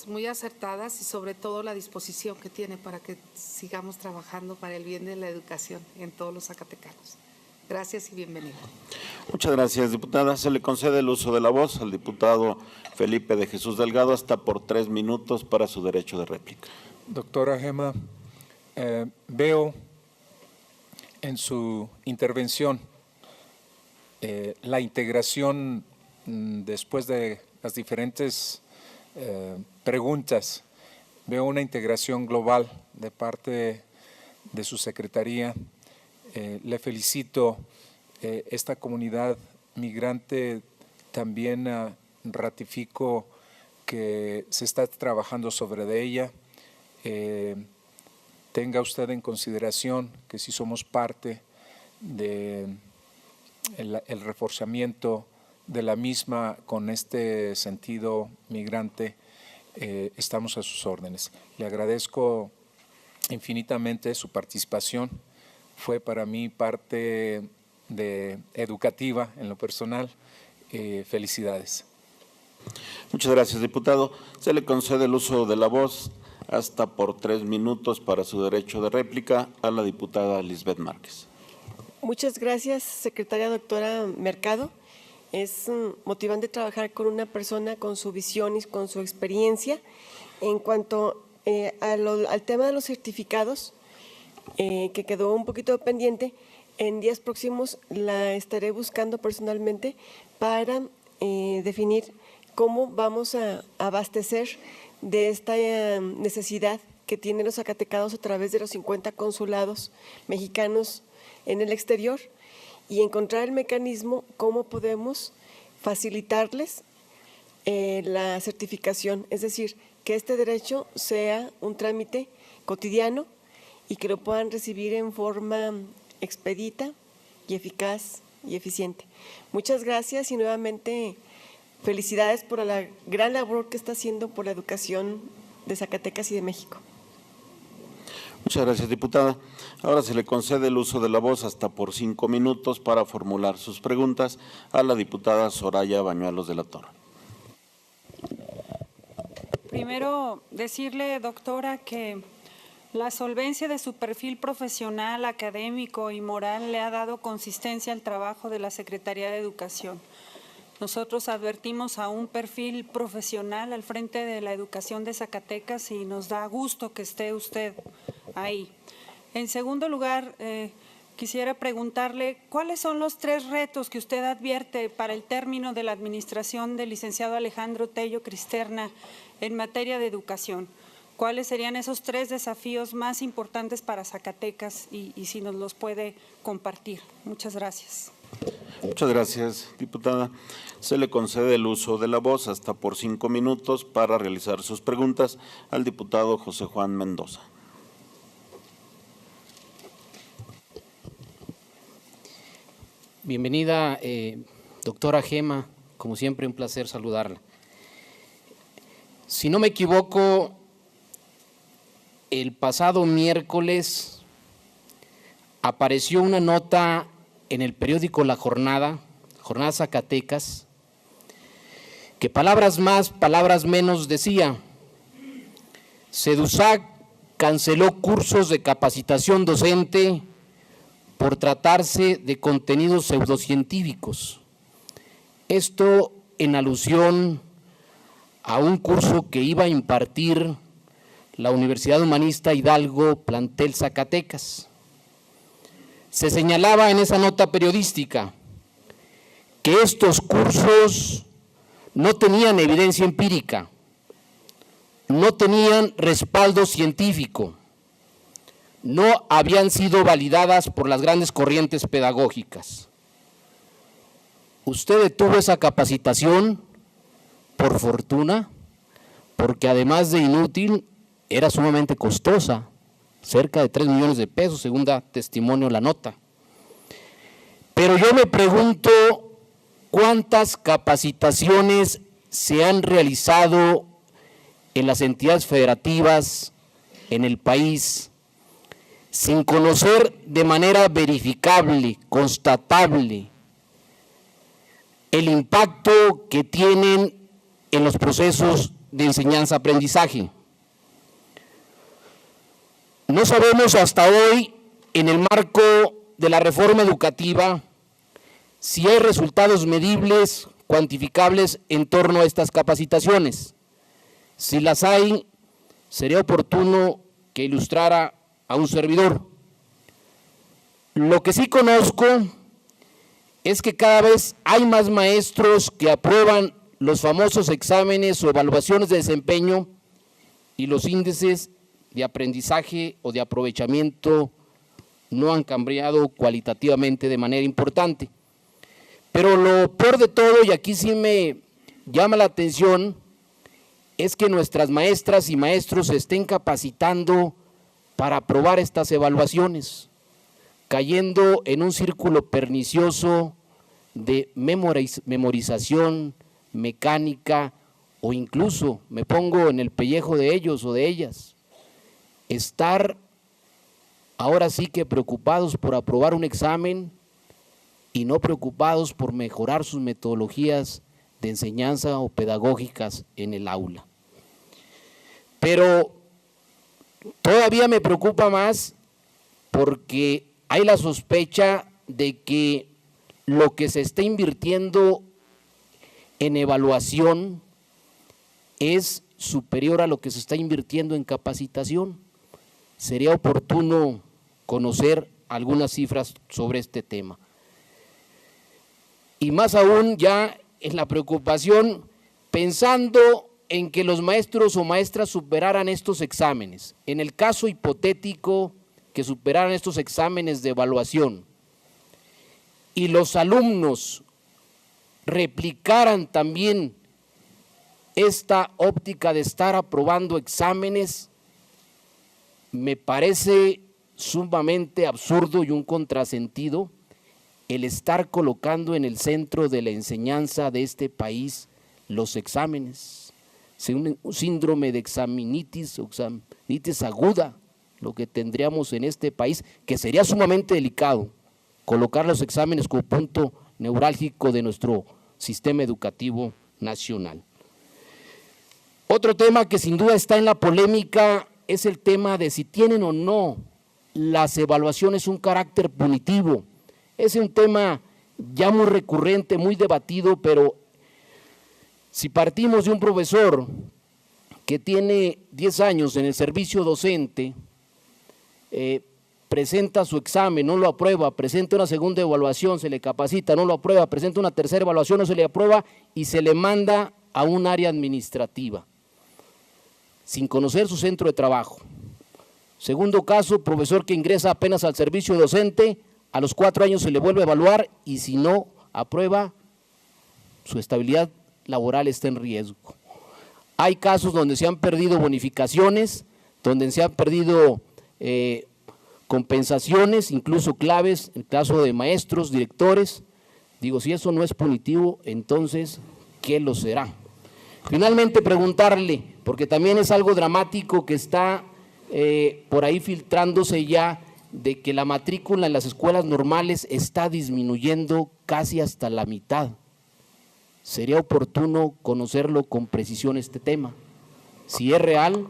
Muy acertadas y sobre todo la disposición que tiene para que sigamos trabajando para el bien de la educación en todos los zacatecanos. Gracias y bienvenida. Muchas gracias, diputada. Se le concede el uso de la voz al diputado Felipe de Jesús Delgado hasta por 3 minutos para su derecho de réplica. Doctora Gema, veo en su intervención la integración después de las diferentes preguntas. Veo una integración global de parte de su secretaría. Le felicito. Esta comunidad migrante también ratifico que se está trabajando sobre de ella. Tenga usted en consideración que si somos parte del reforzamiento de la misma con este sentido migrante, estamos a sus órdenes. Le agradezco infinitamente su participación. Fue para mí parte educativa en lo personal. Felicidades. Muchas gracias, diputado. Se le concede el uso de la voz hasta por 3 minutos para su derecho de réplica a la diputada Lisbeth Márquez. Muchas gracias, secretaria doctora Mercado. Es motivante trabajar con una persona con su visión y con su experiencia. En cuanto al tema de los certificados, que quedó un poquito pendiente, en días próximos la estaré buscando personalmente para definir cómo vamos a abastecer de esta necesidad que tienen los zacatecanos a través de los 50 consulados mexicanos en el exterior y encontrar el mecanismo cómo podemos facilitarles la certificación, es decir, que este derecho sea un trámite cotidiano y que lo puedan recibir en forma expedita y eficaz y eficiente. Muchas gracias y nuevamente felicidades por la gran labor que está haciendo por la educación de Zacatecas y de México. Muchas gracias, diputada. Ahora se le concede el uso de la voz hasta por 5 minutos para formular sus preguntas a la diputada Soraya Bañuelos de la Torre. Primero, decirle, doctora, que la solvencia de su perfil profesional, académico y moral le ha dado consistencia al trabajo de la Secretaría de Educación. Nosotros advertimos a un perfil profesional al frente de la educación de Zacatecas y nos da gusto que esté usted ahí. En segundo lugar, quisiera preguntarle cuáles son los 3 retos que usted advierte para el término de la administración del licenciado Alejandro Tello Cristerna en materia de educación. ¿Cuáles serían esos 3 desafíos más importantes para Zacatecas y si nos los puede compartir? Muchas gracias. Muchas gracias, diputada. Se le concede el uso de la voz hasta por 5 minutos para realizar sus preguntas al diputado José Juan Mendoza. Bienvenida, doctora Gema, como siempre un placer saludarla. Si no me equivoco, el pasado miércoles apareció una nota en el periódico La Jornada, Jornada Zacatecas, que palabras más, palabras menos decía: Sedusac canceló cursos de capacitación docente por tratarse de contenidos pseudocientíficos. Esto en alusión a un curso que iba a impartir la Universidad Humanista Hidalgo, plantel Zacatecas. Se señalaba en esa nota periodística que estos cursos no tenían evidencia empírica, no tenían respaldo científico, no habían sido validadas por las grandes corrientes pedagógicas. Usted detuvo esa capacitación por fortuna, porque además de inútil, era sumamente costosa, cerca de 3 millones de pesos, según da testimonio la nota. Pero yo me pregunto, ¿cuántas capacitaciones se han realizado en las entidades federativas en el país sin conocer de manera verificable, constatable, el impacto que tienen en los procesos de enseñanza-aprendizaje? No sabemos hasta hoy, en el marco de la reforma educativa, si hay resultados medibles, cuantificables en torno a estas capacitaciones. Si las hay, sería oportuno que ilustrara a un servidor. Lo que sí conozco es que cada vez hay más maestros que aprueban los famosos exámenes o evaluaciones de desempeño y los índices de aprendizaje o de aprovechamiento no han cambiado cualitativamente de manera importante. Pero lo peor de todo, y aquí sí me llama la atención, es que nuestras maestras y maestros se estén capacitando para aprobar estas evaluaciones, cayendo en un círculo pernicioso de memorización mecánica, o incluso, me pongo en el pellejo de ellos o de ellas, estar ahora sí que preocupados por aprobar un examen y no preocupados por mejorar sus metodologías de enseñanza o pedagógicas en el aula. Pero todavía me preocupa más porque hay la sospecha de que lo que se está invirtiendo en evaluación es superior a lo que se está invirtiendo en capacitación. Sería oportuno conocer algunas cifras sobre este tema. Y más aún ya en la preocupación, pensando en que los maestros o maestras superaran estos exámenes. En el caso hipotético que superaran estos exámenes de evaluación y los alumnos replicaran también esta óptica de estar aprobando exámenes, me parece sumamente absurdo y un contrasentido el estar colocando en el centro de la enseñanza de este país los exámenes. Un síndrome de examinitis o examinitis aguda, lo que tendríamos en este país, que sería sumamente delicado colocar los exámenes como punto neurálgico de nuestro sistema educativo nacional. Otro tema que sin duda está en la polémica es el tema de si tienen o no las evaluaciones un carácter punitivo. Es un tema ya muy recurrente, muy debatido, pero si partimos de un profesor que tiene 10 años en el servicio docente, presenta su examen, no lo aprueba, presenta una segunda evaluación, se le capacita, no lo aprueba, presenta una tercera evaluación, no se le aprueba y se le manda a un área administrativa, sin conocer su centro de trabajo. Segundo caso, profesor que ingresa apenas al servicio docente, a los 4 años se le vuelve a evaluar y si no aprueba, su estabilidad laboral está en riesgo. Hay casos donde se han perdido bonificaciones, donde se han perdido compensaciones, incluso claves, en el caso de maestros, directores. Digo, si eso no es punitivo, entonces, ¿qué lo será? Finalmente, preguntarle, porque también es algo dramático que está por ahí filtrándose ya, de que la matrícula en las escuelas normales está disminuyendo casi hasta la mitad. Sería oportuno conocerlo con precisión este tema, si es real,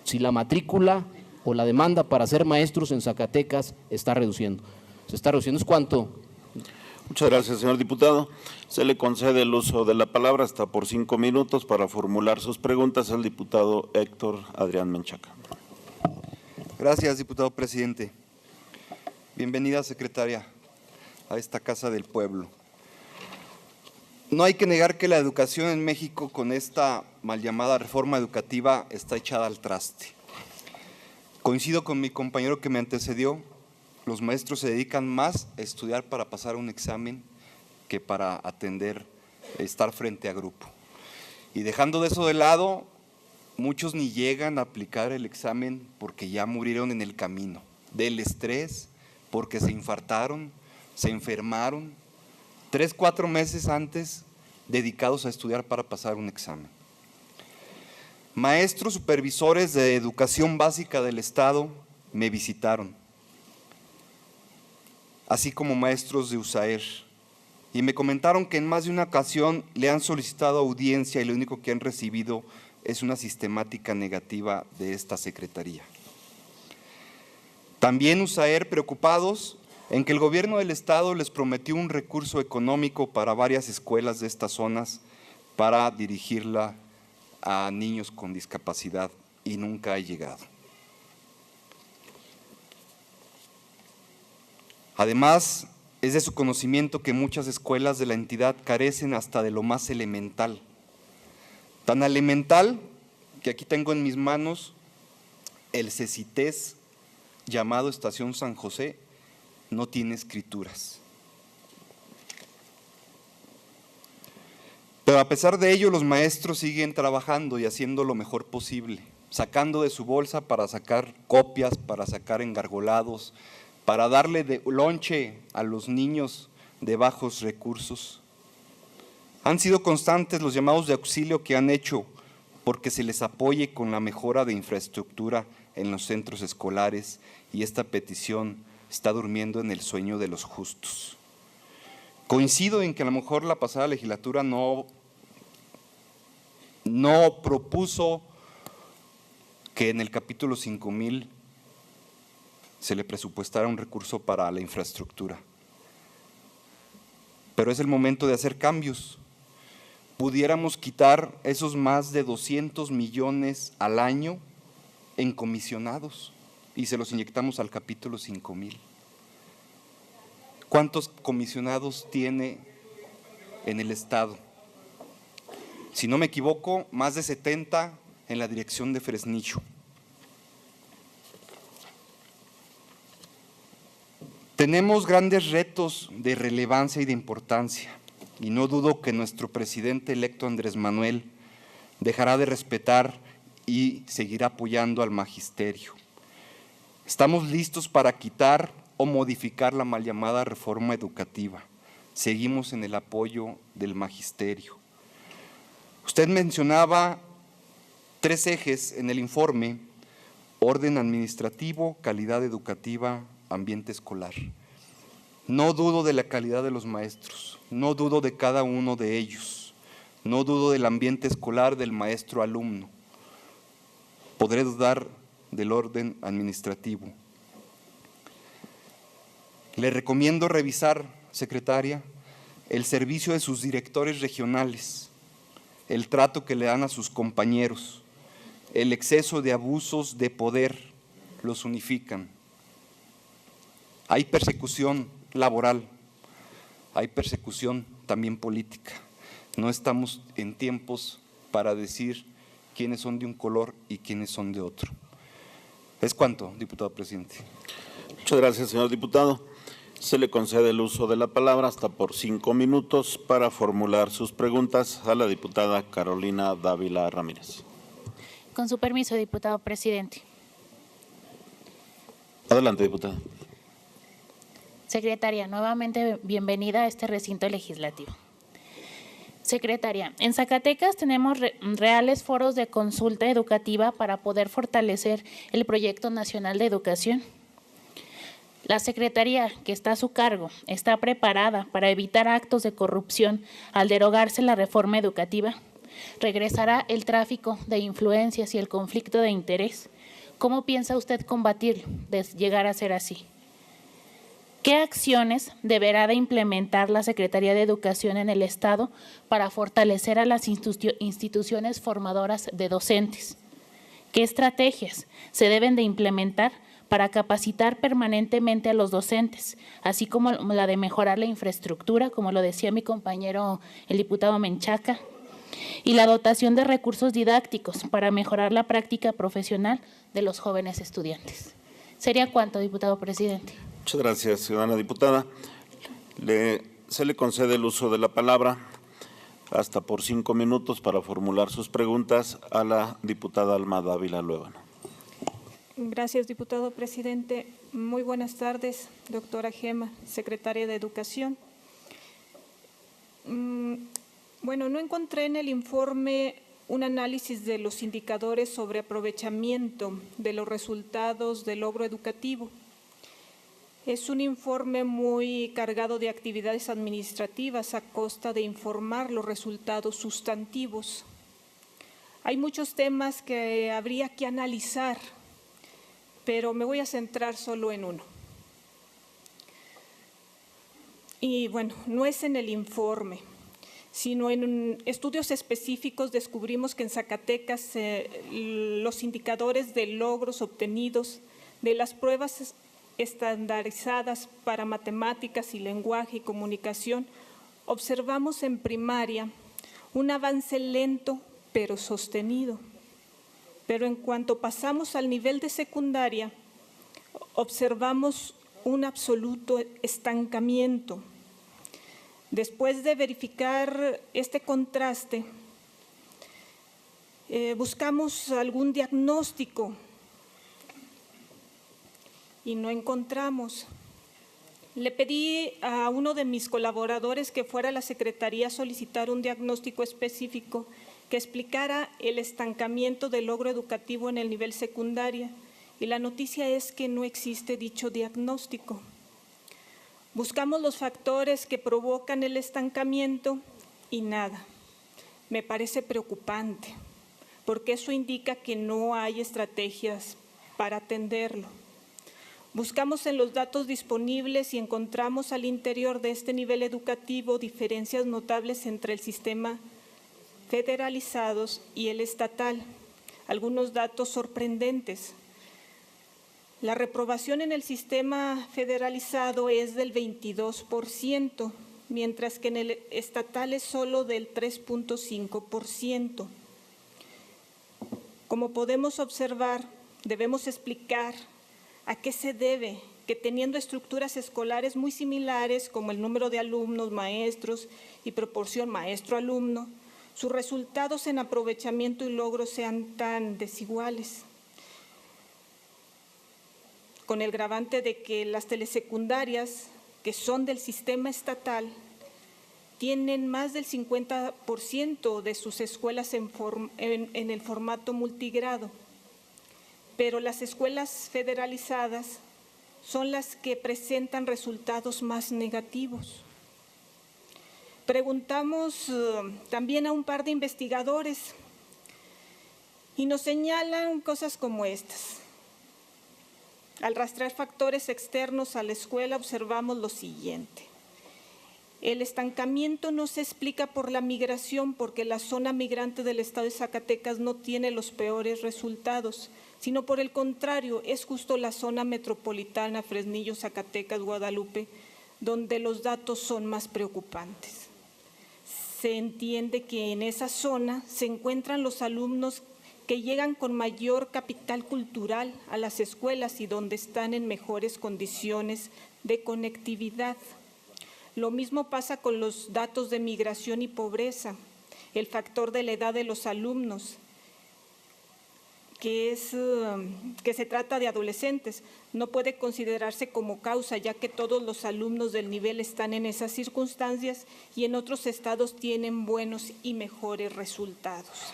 si la matrícula o la demanda para ser maestros en Zacatecas está reduciendo. ¿Se está reduciendo? ¿Es cuánto? Muchas gracias, señor diputado. Se le concede el uso de la palabra hasta por 5 minutos para formular sus preguntas al diputado Héctor Adrián Menchaca. Gracias, diputado presidente. Bienvenida, secretaria, a esta Casa del Pueblo. No hay que negar que la educación en México, con esta mal llamada reforma educativa, está echada al traste. Coincido con mi compañero que me antecedió, los maestros se dedican más a estudiar para pasar un examen que para atender, estar frente a grupo. Y dejando de eso de lado, muchos ni llegan a aplicar el examen porque ya murieron en el camino, del estrés, porque se infartaron, se enfermaron, 3, 4 meses antes dedicados a estudiar para pasar un examen. Maestros supervisores de educación básica del Estado me visitaron, así como maestros de USAER, y me comentaron que en más de una ocasión le han solicitado audiencia y lo único que han recibido es una sistemática negativa de esta secretaría. También USAER preocupados en que el gobierno del Estado les prometió un recurso económico para varias escuelas de estas zonas para dirigirla a niños con discapacidad y nunca ha llegado. Además, es de su conocimiento que muchas escuelas de la entidad carecen hasta de lo más elemental. Tan elemental que aquí tengo en mis manos el CECITES llamado Estación San José, no tiene escrituras. Pero a pesar de ello, los maestros siguen trabajando y haciendo lo mejor posible, sacando de su bolsa para sacar copias, para sacar engargolados, para darle de lonche a los niños de bajos recursos. Han sido constantes los llamados de auxilio que han hecho porque se les apoye con la mejora de infraestructura en los centros escolares y esta petición está durmiendo en el sueño de los justos. Coincido en que a lo mejor la pasada legislatura no propuso que en el capítulo 5000 se le presupuestara un recurso para la infraestructura. Pero es el momento de hacer cambios. Pudiéramos quitar esos más de 200 millones al año en comisionados y se los inyectamos al capítulo 5000. ¿Cuántos comisionados tiene en el Estado? Si no me equivoco, más de 70 en la dirección de Fresnillo. Tenemos grandes retos de relevancia y de importancia. y no dudo que nuestro presidente electo Andrés Manuel dejará de respetar y seguirá apoyando al magisterio. Estamos listos para quitar o modificar la mal llamada reforma educativa. Seguimos en el apoyo del magisterio. Usted mencionaba 3 ejes en el informe: orden administrativo, calidad educativa, ambiente escolar. No dudo de la calidad de los maestros, no dudo de cada uno de ellos, no dudo del ambiente escolar del maestro-alumno. Podré dudar del orden administrativo. Le recomiendo revisar, secretaria, el servicio de sus directores regionales, el trato que le dan a sus compañeros, el exceso de abusos de poder los unifican. Hay persecución laboral, hay persecución también política. No estamos en tiempos para decir quiénes son de un color y quiénes son de otro. Es cuanto, diputado presidente. Muchas gracias, señor diputado. Se le concede el uso de la palabra hasta por 5 minutos para formular sus preguntas a la diputada Carolina Dávila Ramírez. Con su permiso, diputado presidente. Adelante, diputada. Secretaria, nuevamente bienvenida a este recinto legislativo. Secretaria, en Zacatecas tenemos reales foros de consulta educativa para poder fortalecer el Proyecto Nacional de Educación. La Secretaría que está a su cargo está preparada para evitar actos de corrupción al derogarse la reforma educativa. ¿Regresará el tráfico de influencias y el conflicto de interés? ¿Cómo piensa usted combatirlo de llegar a ser así? ¿Qué acciones deberá de implementar la Secretaría de Educación en el Estado para fortalecer a las instituciones formadoras de docentes? ¿Qué estrategias se deben de implementar para capacitar permanentemente a los docentes, así como la de mejorar la infraestructura, como lo decía mi compañero el diputado Menchaca, y la dotación de recursos didácticos para mejorar la práctica profesional de los jóvenes estudiantes? ¿Sería cuánto, diputado presidente? Muchas gracias, ciudadana diputada. Se le concede el uso de la palabra hasta por 5 minutos para formular sus preguntas a la diputada Alma Dávila Luébano. Gracias, diputado presidente. Muy buenas tardes, doctora Gema, secretaria de Educación. Bueno, no encontré en el informe un análisis de los indicadores sobre aprovechamiento de los resultados del logro educativo. Es un informe muy cargado de actividades administrativas a costa de informar los resultados sustantivos. Hay muchos temas que habría que analizar, pero me voy a centrar solo en uno. Y bueno, no es en el informe, sino en estudios específicos descubrimos que en Zacatecas los indicadores de logros obtenidos de las pruebas estandarizadas para matemáticas y lenguaje y comunicación, observamos en primaria un avance lento pero sostenido. Pero en cuanto pasamos al nivel de secundaria, observamos un absoluto estancamiento. Después de verificar este contraste, buscamos algún diagnóstico y no encontramos. Le pedí a uno de mis colaboradores que fuera a la Secretaría a solicitar un diagnóstico específico que explicara el estancamiento del logro educativo en el nivel secundaria, y la noticia es que no existe dicho diagnóstico. Buscamos los factores que provocan el estancamiento y nada. Me parece preocupante, porque eso indica que no hay estrategias para atenderlo. Buscamos en los datos disponibles y encontramos al interior de este nivel educativo diferencias notables entre el sistema federalizados y el estatal. Algunos datos sorprendentes. La reprobación en el sistema federalizado es del 22%, mientras que en el estatal es solo del 3.5%. Como podemos observar, debemos explicar a qué se debe que teniendo estructuras escolares muy similares como el número de alumnos, maestros y proporción maestro-alumno, sus resultados en aprovechamiento y logro sean tan desiguales, con el gravante de que las telesecundarias, que son del sistema estatal, tienen más del 50% de sus escuelas en el formato multigrado, pero las escuelas federalizadas son las que presentan resultados más negativos. Preguntamos también a un par de investigadores y nos señalan cosas como estas. Al rastrear factores externos a la escuela observamos lo siguiente. El estancamiento no se explica por la migración, porque la zona migrante del estado de Zacatecas no tiene los peores resultados, sino por el contrario, es justo la zona metropolitana, Fresnillo, Zacatecas, Guadalupe, donde los datos son más preocupantes. Se entiende que en esa zona se encuentran los alumnos que llegan con mayor capital cultural a las escuelas y donde están en mejores condiciones de conectividad. Lo mismo pasa con los datos de migración y pobreza, el factor de la edad de los alumnos, que se trata de adolescentes, no puede considerarse como causa, ya que todos los alumnos del nivel están en esas circunstancias y en otros estados tienen buenos y mejores resultados.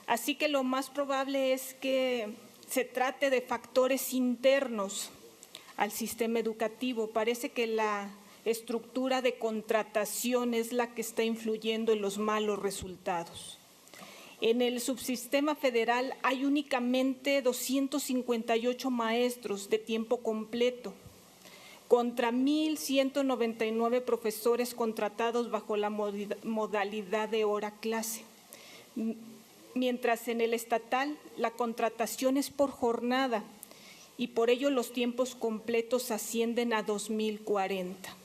Así que lo más probable es que se trate de factores internos al sistema educativo. Parece que la estructura de contratación es la que está influyendo en los malos resultados. En el subsistema federal hay únicamente 258 maestros de tiempo completo, contra 1,199 profesores contratados bajo la modalidad de hora clase. Mientras en el estatal la contratación es por jornada y por ello los tiempos completos ascienden a 2,040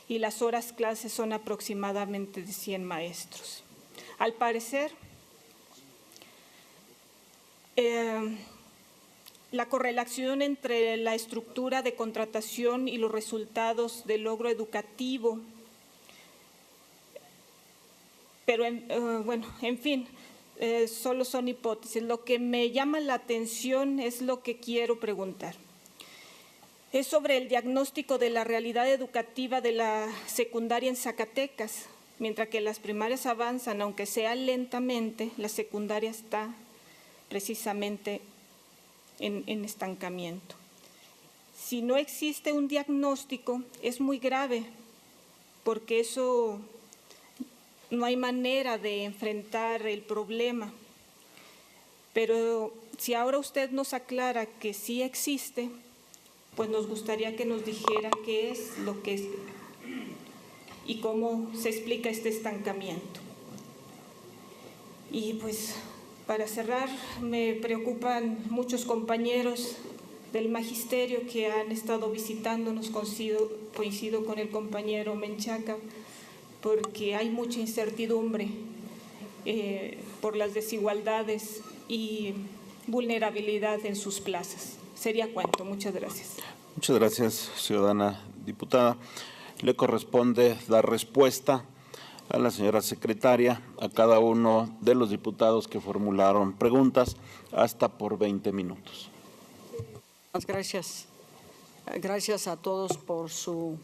y las horas clases son aproximadamente de 100 maestros. Al parecer, la correlación entre la estructura de contratación y los resultados del logro educativo, pero en fin, solo son hipótesis. Lo que me llama la atención es lo que quiero preguntar. Es sobre el diagnóstico de la realidad educativa de la secundaria en Zacatecas. Mientras que las primarias avanzan, aunque sea lentamente, la secundaria está precisamente en estancamiento. Si no existe un diagnóstico, es muy grave, porque eso no hay manera de enfrentar el problema. Pero si ahora usted nos aclara que sí existe, pues nos gustaría que nos dijera qué es lo que es y cómo se explica este estancamiento. Y pues para cerrar, me preocupan muchos compañeros del magisterio que han estado visitándonos, coincido con el compañero Menchaca, porque hay mucha incertidumbre por las desigualdades y vulnerabilidad en sus plazas. Sería cuanto. Muchas gracias. Muchas gracias, ciudadana diputada. Le corresponde dar respuesta a la señora secretaria, a cada uno de los diputados que formularon preguntas, hasta por 20 minutos. Gracias. Gracias a todos por su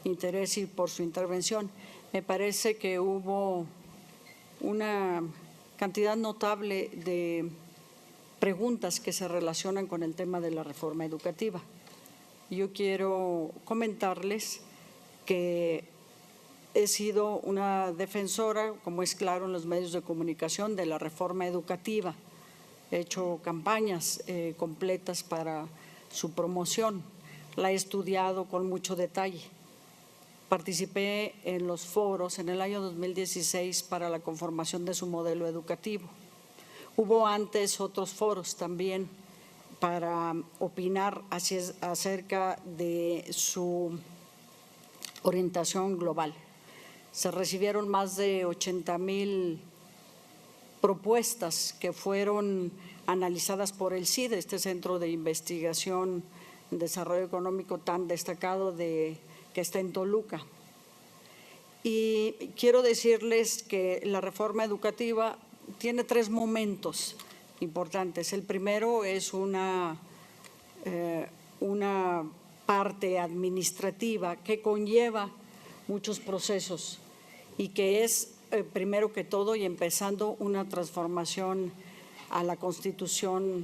interés y por su intervención. Me parece que hubo una cantidad notable de preguntas que se relacionan con el tema de la reforma educativa. Yo quiero comentarles que he sido una defensora, como es claro en los medios de comunicación, de la reforma educativa. He hecho campañas completas para su promoción. La he estudiado con mucho detalle. Participé en los foros en el año 2016 para la conformación de su modelo educativo. Hubo antes otros foros también para opinar acerca de su orientación global. Se recibieron más de 80,000 propuestas que fueron analizadas por el CIDE, este Centro de Investigación desarrollo económico tan destacado que está en Toluca. Y quiero decirles que la reforma educativa tiene 3 momentos importantes. El primero es una parte administrativa que conlleva muchos procesos y que es, primero que todo y empezando, una transformación a la Constitución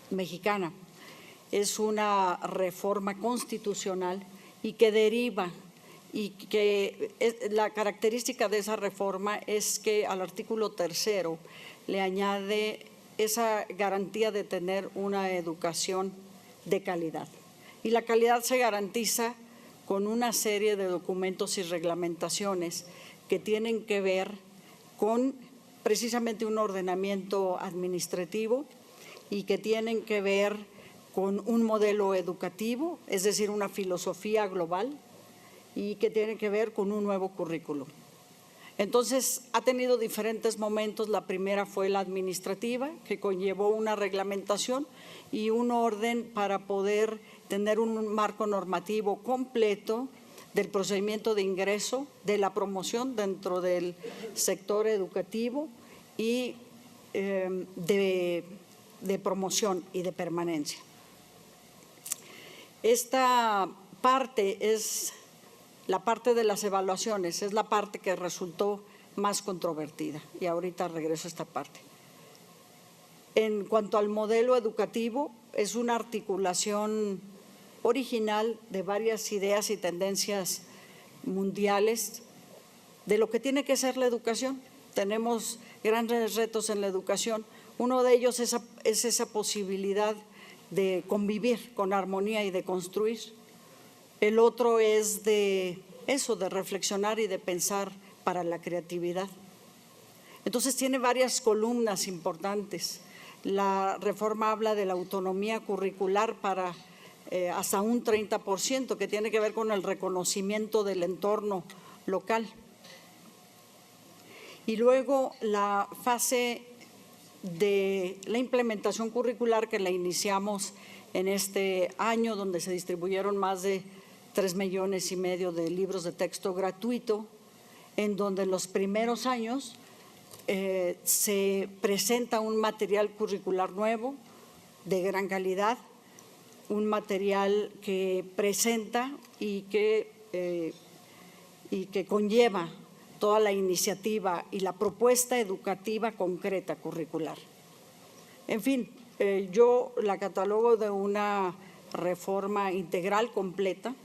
mexicana. Es una reforma constitucional y que deriva, y que la característica de esa reforma es que al artículo 3 le añade esa garantía de tener una educación de calidad. Y la calidad se garantiza con una serie de documentos y reglamentaciones que tienen que ver con precisamente un ordenamiento administrativo y que tienen que ver con un modelo educativo, es decir, una filosofía global, y que tiene que ver con un nuevo currículo. Entonces, ha tenido diferentes momentos. La primera fue la administrativa, que conllevó una reglamentación y un orden para poder tener un marco normativo completo del procedimiento de ingreso, de la promoción dentro del sector educativo y de promoción y de permanencia. Esta parte es la parte de las evaluaciones, es la parte que resultó más controvertida, y ahorita regreso a esta parte. En cuanto al modelo educativo, es una articulación original de varias ideas y tendencias mundiales de lo que tiene que ser la educación. Tenemos grandes retos en la educación. Uno de ellos es esa posibilidad de convivir con armonía y de construir. El otro es de reflexionar y de pensar para la creatividad. Entonces tiene varias columnas importantes. La reforma habla de la autonomía curricular para hasta un 30%, que tiene que ver con el reconocimiento del entorno local. Y luego la fase de la implementación curricular, que la iniciamos en este año, donde se distribuyeron más de 3,5 millones de libros de texto gratuito, en donde en los primeros años se presenta un material curricular nuevo, de gran calidad, un material que presenta y que conlleva toda la iniciativa y la propuesta educativa concreta curricular. En fin, yo la catalogo de una reforma integral completa,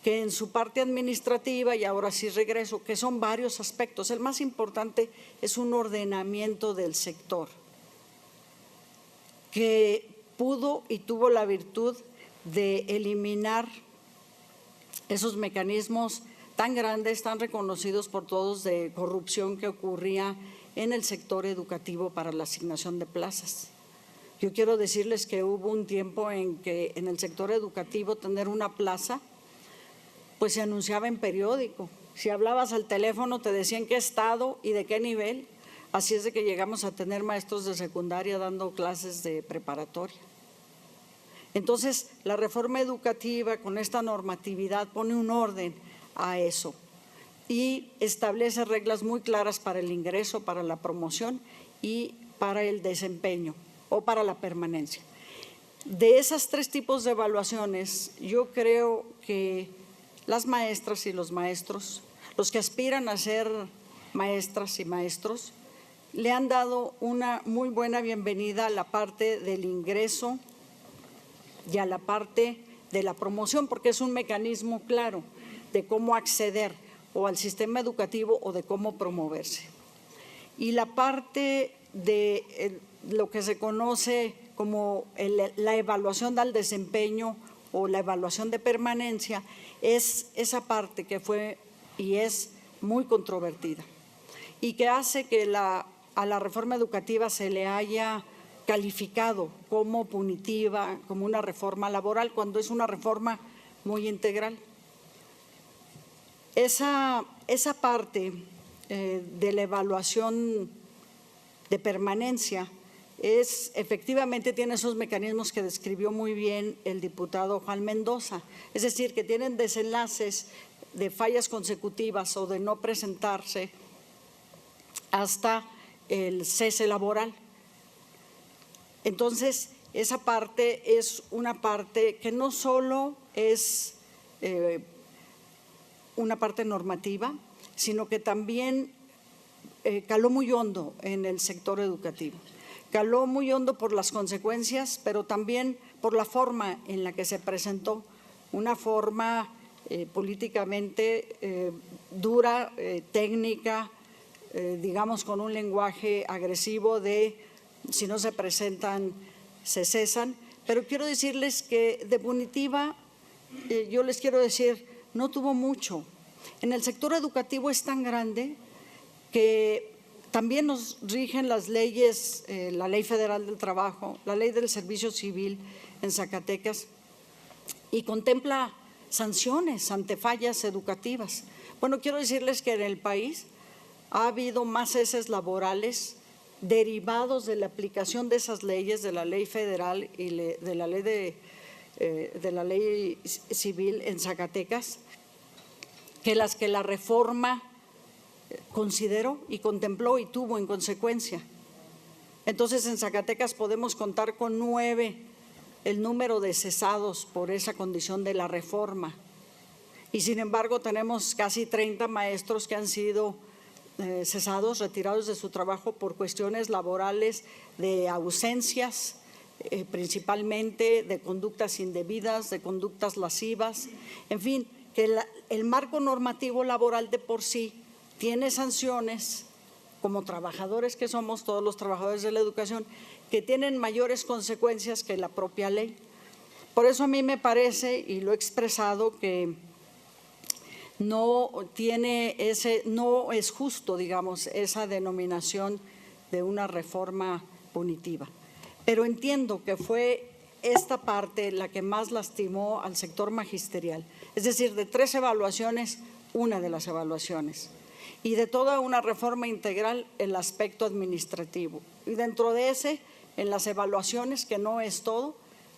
que en su parte administrativa, y ahora sí regreso, que son varios aspectos. El más importante es un ordenamiento del sector, que pudo y tuvo la virtud de eliminar esos mecanismos tan grandes, tan reconocidos por todos, de corrupción que ocurría en el sector educativo para la asignación de plazas. Yo quiero decirles que hubo un tiempo en que en el sector educativo tener una plaza pues se anunciaba en periódico. Si hablabas al teléfono te decían qué estado y de qué nivel. Así es de que llegamos a tener maestros de secundaria dando clases de preparatoria. Entonces, la reforma educativa con esta normatividad pone un orden a eso y establece reglas muy claras para el ingreso, para la promoción y para el desempeño o para la permanencia. De esos 3 tipos de evaluaciones, yo creo que las maestras y los maestros, los que aspiran a ser maestras y maestros, le han dado una muy buena bienvenida a la parte del ingreso y a la parte de la promoción, porque es un mecanismo claro de cómo acceder o al sistema educativo o de cómo promoverse. Y la parte de lo que se conoce como la evaluación del desempeño o la evaluación de permanencia es esa parte que fue y es muy controvertida y que hace que a la reforma educativa se le haya calificado como punitiva, como una reforma laboral, cuando es una reforma muy integral. Esa parte de la evaluación de permanencia efectivamente tiene esos mecanismos que describió muy bien el diputado Juan Mendoza, es decir, que tienen desenlaces de fallas consecutivas o de no presentarse hasta el cese laboral. Entonces, esa parte es una parte que no solo es una parte normativa, sino que también caló muy hondo en el sector educativo. Caló muy hondo por las consecuencias, pero también por la forma en la que se presentó, una forma políticamente dura, técnica, digamos con un lenguaje agresivo de si no se presentan, se cesan. Pero quiero decirles que de punitiva, yo les quiero decir, no tuvo mucho. En el sector educativo es tan grande que también nos rigen las leyes, la Ley Federal del Trabajo, la Ley del Servicio Civil en Zacatecas, y contempla sanciones ante fallas educativas. Bueno, quiero decirles que en el país ha habido más ceses laborales derivados de la aplicación de esas leyes, de la Ley Federal y de la Ley Civil en Zacatecas, que las que la reforma consideró y contempló y tuvo en consecuencia. Entonces, en Zacatecas podemos contar con 9 el número de cesados por esa condición de la reforma. Y sin embargo, tenemos casi 30 maestros que han sido cesados, retirados de su trabajo por cuestiones laborales, de ausencias, principalmente de conductas indebidas, de conductas lascivas, en fin, que el marco normativo laboral de por sí tiene sanciones, como trabajadores que somos, todos los trabajadores de la educación, que tienen mayores consecuencias que la propia ley. Por eso a mí me parece, y lo he expresado, que no es justo, digamos, esa denominación de una reforma punitiva. Pero entiendo que fue esta parte la que más lastimó al sector magisterial. Es decir, de 3 evaluaciones, una de las evaluaciones. Y de toda una reforma integral, el aspecto administrativo. Y dentro de ese, en las evaluaciones, que no es todo,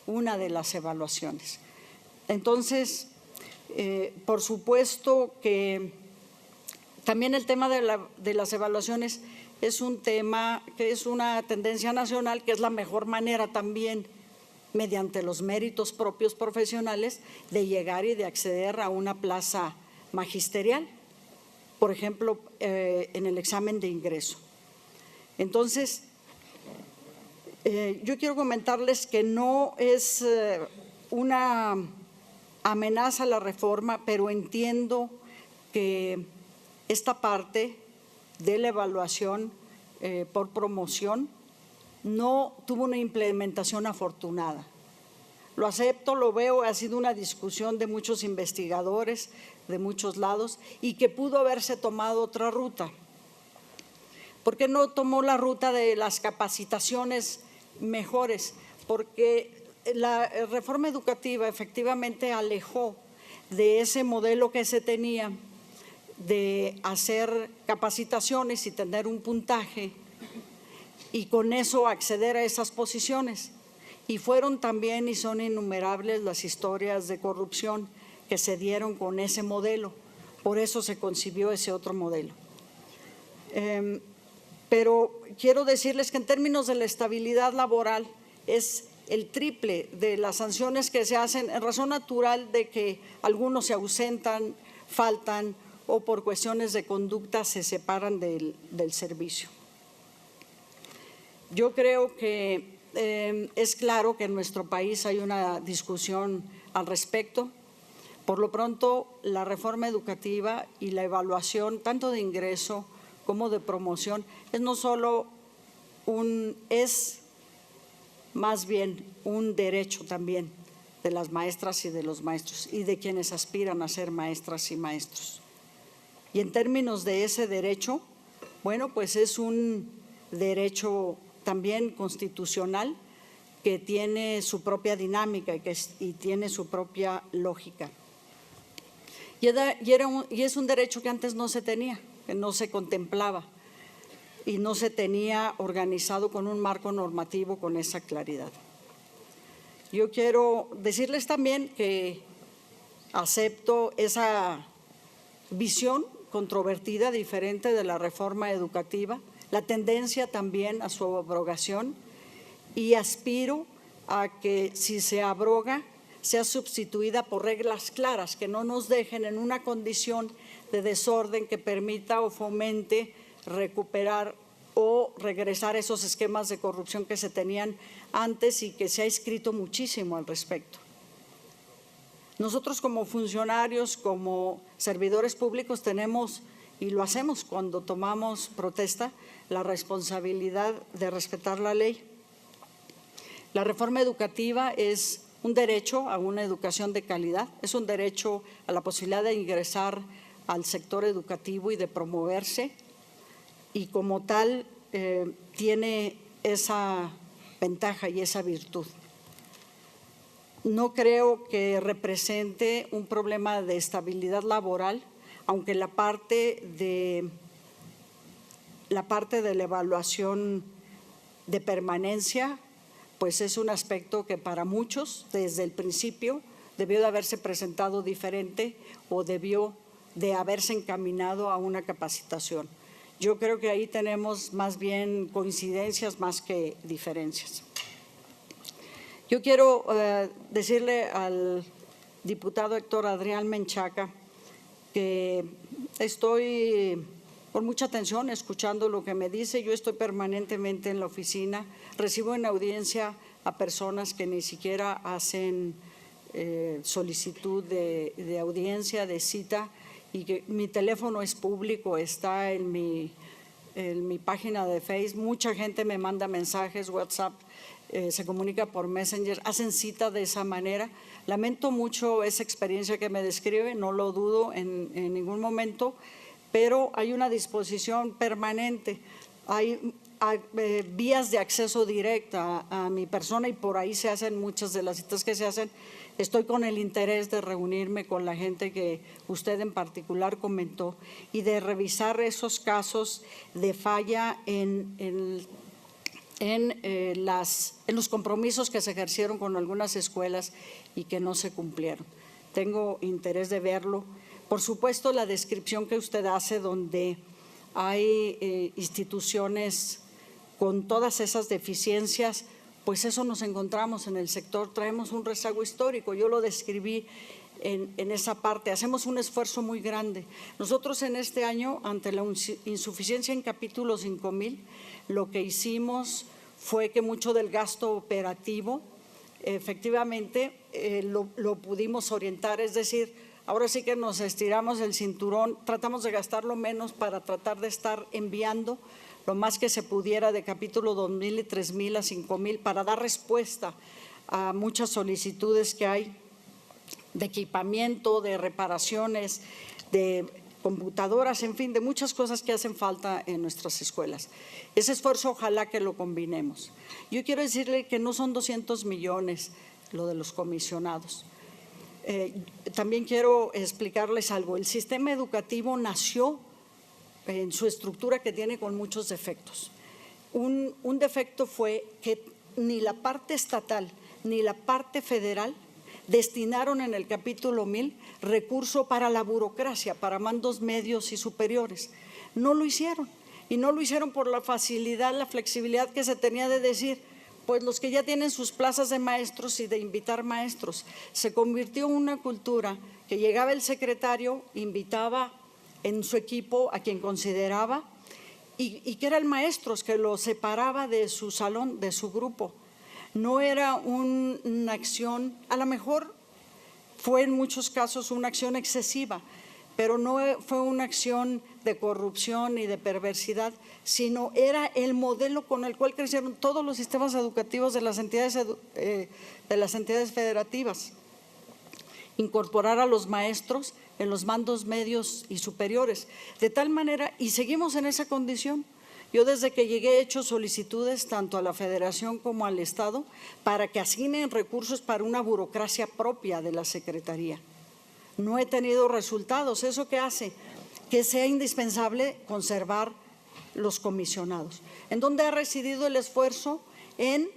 una de las evaluaciones. Entonces, por supuesto que también el tema de las evaluaciones es un tema que es una tendencia nacional, que es la mejor manera también, mediante los méritos propios profesionales, de llegar y de acceder a una plaza magisterial, por ejemplo, en el examen de ingreso. Entonces, yo quiero comentarles que no es una amenaza a la reforma, pero entiendo que esta parte de la evaluación por promoción no tuvo una implementación afortunada. Lo acepto, lo veo, ha sido una discusión de muchos investigadores, de muchos lados, y que pudo haberse tomado otra ruta. ¿Por qué no tomó la ruta de las capacitaciones mejores? Porque la reforma educativa efectivamente alejó de ese modelo que se tenía de hacer capacitaciones y tener un puntaje y con eso acceder a esas posiciones. Y fueron también, y son innumerables, las historias de corrupción que se dieron con ese modelo. Por eso se concibió ese otro modelo. Pero quiero decirles que en términos de la estabilidad laboral es el triple de las sanciones que se hacen en razón natural de que algunos se ausentan, faltan o por cuestiones de conducta se separan del servicio. Yo creo que es claro que en nuestro país hay una discusión al respecto. Por lo pronto, la reforma educativa y la evaluación, tanto de ingreso como de promoción, es no solo es más bien un derecho también de las maestras y de los maestros y de quienes aspiran a ser maestras y maestros. Y en términos de ese derecho, bueno, pues es un derecho también constitucional que tiene su propia dinámica y tiene su propia lógica. Y es un derecho que antes no se tenía, que no se contemplaba. y no se tenía organizado con un marco normativo con esa claridad. Yo quiero decirles también que acepto esa visión controvertida, diferente de la reforma educativa, la tendencia también a su abrogación, y aspiro a que si se abroga sea sustituida por reglas claras que no nos dejen en una condición de desorden que permita o fomente recuperar o regresar a esos esquemas de corrupción que se tenían antes y que se ha escrito muchísimo al respecto. Nosotros como funcionarios, como servidores públicos tenemos, y lo hacemos cuando tomamos protesta, la responsabilidad de respetar la ley. La reforma educativa es un derecho a una educación de calidad, es un derecho a la posibilidad de ingresar al sector educativo y de promoverse, y como tal tiene esa ventaja y esa virtud. No creo que represente un problema de estabilidad laboral, aunque la parte de la evaluación de permanencia, pues es un aspecto que para muchos desde el principio debió de haberse presentado diferente o debió de haberse encaminado a una capacitación. Yo creo que ahí tenemos más bien coincidencias más que diferencias. Yo quiero decirle al diputado Héctor Adrián Menchaca que estoy con mucha atención escuchando lo que me dice. Yo estoy permanentemente en la oficina, recibo en audiencia a personas que ni siquiera hacen solicitud de audiencia, de cita, y que mi teléfono es público, está en mi página de Facebook. Mucha gente me manda mensajes, WhatsApp, se comunica por Messenger, hacen cita de esa manera. Lamento mucho esa experiencia que me describe, no lo dudo en ningún momento, pero hay una disposición permanente, hay vías de acceso directa a mi persona y por ahí se hacen muchas de las citas que se hacen. Estoy con el interés de reunirme con la gente que usted en particular comentó y de revisar esos casos de falla en los compromisos que se ejercieron con algunas escuelas y que no se cumplieron. Tengo interés de verlo. Por supuesto, la descripción que usted hace donde hay instituciones con todas esas deficiencias, pues eso nos encontramos en el sector, traemos un rezago histórico. Yo lo describí en esa parte, hacemos un esfuerzo muy grande. Nosotros en este año, ante la insuficiencia en capítulo 5000, lo que hicimos fue que mucho del gasto operativo efectivamente lo pudimos orientar, es decir, ahora sí que nos estiramos el cinturón, tratamos de gastarlo menos para tratar de estar enviando lo más que se pudiera de capítulo 2000 y 3000 a 5000 para dar respuesta a muchas solicitudes que hay de equipamiento, de reparaciones, de computadoras, en fin, de muchas cosas que hacen falta en nuestras escuelas. Ese esfuerzo ojalá que lo combinemos. Yo quiero decirle que no son 200 millones lo de los comisionados. También quiero explicarles algo. El sistema educativo nació en su estructura que tiene con muchos defectos. Un defecto fue que ni la parte estatal ni la parte federal destinaron en el capítulo 1000 recurso para la burocracia, para mandos medios y superiores. No lo hicieron, y no lo hicieron por la facilidad, la flexibilidad que se tenía de decir, pues los que ya tienen sus plazas de maestros y de invitar maestros. Se convirtió en una cultura que llegaba el secretario, invitaba en su equipo a quien consideraba y que eran maestros, que lo separaba de su salón, de su grupo. No era una acción, a lo mejor fue en muchos casos una acción excesiva, pero no fue una acción de corrupción y de perversidad, sino era el modelo con el cual crecieron todos los sistemas educativos de las entidades federativas. Incorporar a los maestros en los mandos medios y superiores, de tal manera, y seguimos en esa condición. Yo desde que llegué he hecho solicitudes tanto a la Federación como al Estado para que asignen recursos para una burocracia propia de la Secretaría. No he tenido resultados. ¿Eso qué hace? Que sea indispensable conservar los comisionados. ¿En dónde ha residido el esfuerzo? En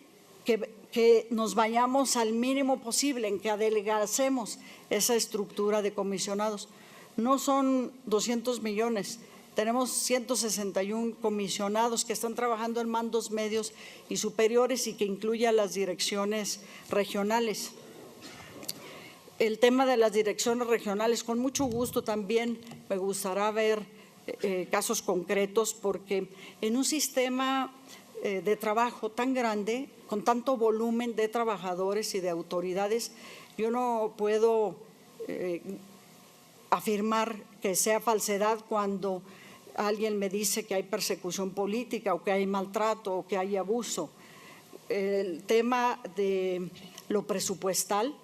que nos vayamos al mínimo posible, en que adelgacemos esa estructura de comisionados. No son 200 millones, tenemos 161 comisionados que están trabajando en mandos medios y superiores y que incluye a las direcciones regionales. El tema de las direcciones regionales, con mucho gusto también me gustará ver casos concretos, porque en un sistema de trabajo tan grande, con tanto volumen de trabajadores y de autoridades, yo no puedo afirmar que sea falsedad cuando alguien me dice que hay persecución política o que hay maltrato o que hay abuso. El tema de lo presupuestal,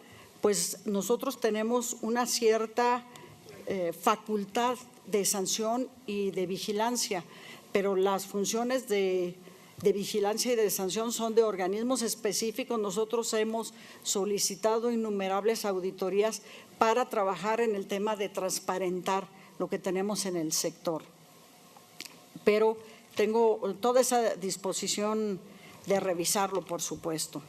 pues nosotros tenemos una cierta facultad de sanción y de vigilancia, pero las funciones de vigilancia y de sanción son de organismos específicos. Nosotros hemos solicitado innumerables auditorías para trabajar en el tema de transparentar lo que tenemos en el sector. Pero tengo toda esa disposición de revisarlo, por supuesto.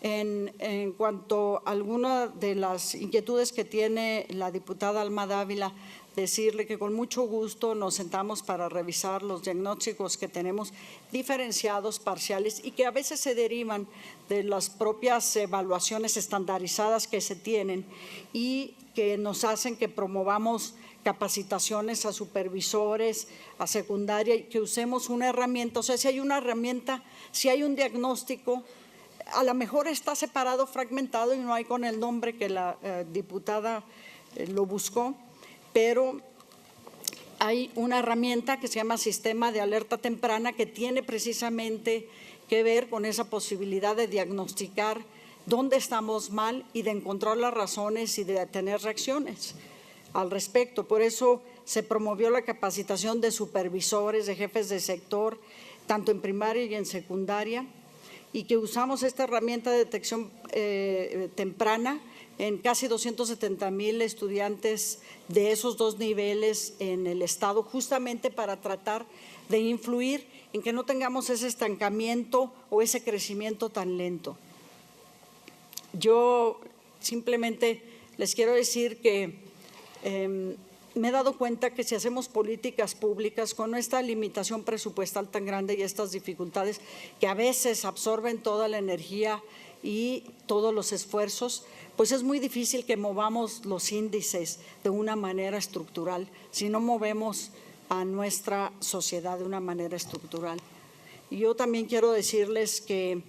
En cuanto a alguna de las inquietudes que tiene la diputada Alma Dávila, decirle que con mucho gusto nos sentamos para revisar los diagnósticos que tenemos diferenciados, parciales, y que a veces se derivan de las propias evaluaciones estandarizadas que se tienen y que nos hacen que promovamos capacitaciones a supervisores, a secundaria, y que usemos una herramienta. O sea, si hay una herramienta, si hay un diagnóstico, a lo mejor está separado, fragmentado y no hay con el nombre que la diputada lo buscó, pero hay una herramienta que se llama Sistema de Alerta Temprana, que tiene precisamente que ver con esa posibilidad de diagnosticar dónde estamos mal y de encontrar las razones y de tener reacciones al respecto. Por eso se promovió la capacitación de supervisores, de jefes de sector, tanto en primaria y en secundaria, y que usamos esta herramienta de detección temprana en casi 270,000 estudiantes de esos dos niveles en el estado, justamente para tratar de influir en que no tengamos ese estancamiento o ese crecimiento tan lento. Yo simplemente les quiero decir que me he dado cuenta que si hacemos políticas públicas con esta limitación presupuestal tan grande y estas dificultades que a veces absorben toda la energía y todos los esfuerzos, pues es muy difícil que movamos los índices de una manera estructural, si no movemos a nuestra sociedad de una manera estructural. Y yo también quiero decirles que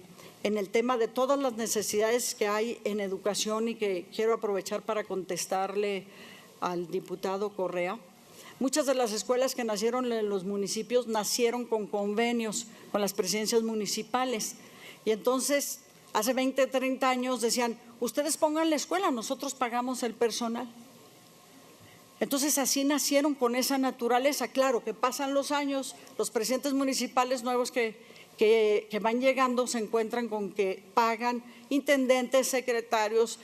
en el tema de todas las necesidades que hay en educación, y que quiero aprovechar para contestarle al diputado Correa, muchas de las escuelas que nacieron en los municipios nacieron con convenios con las presidencias municipales, y entonces hace 20, 30 años decían, ustedes pongan la escuela, nosotros pagamos el personal. Entonces así nacieron con esa naturaleza. Claro que pasan los años, los presidentes municipales nuevos que van llegando se encuentran con que pagan intendentes, secretarios,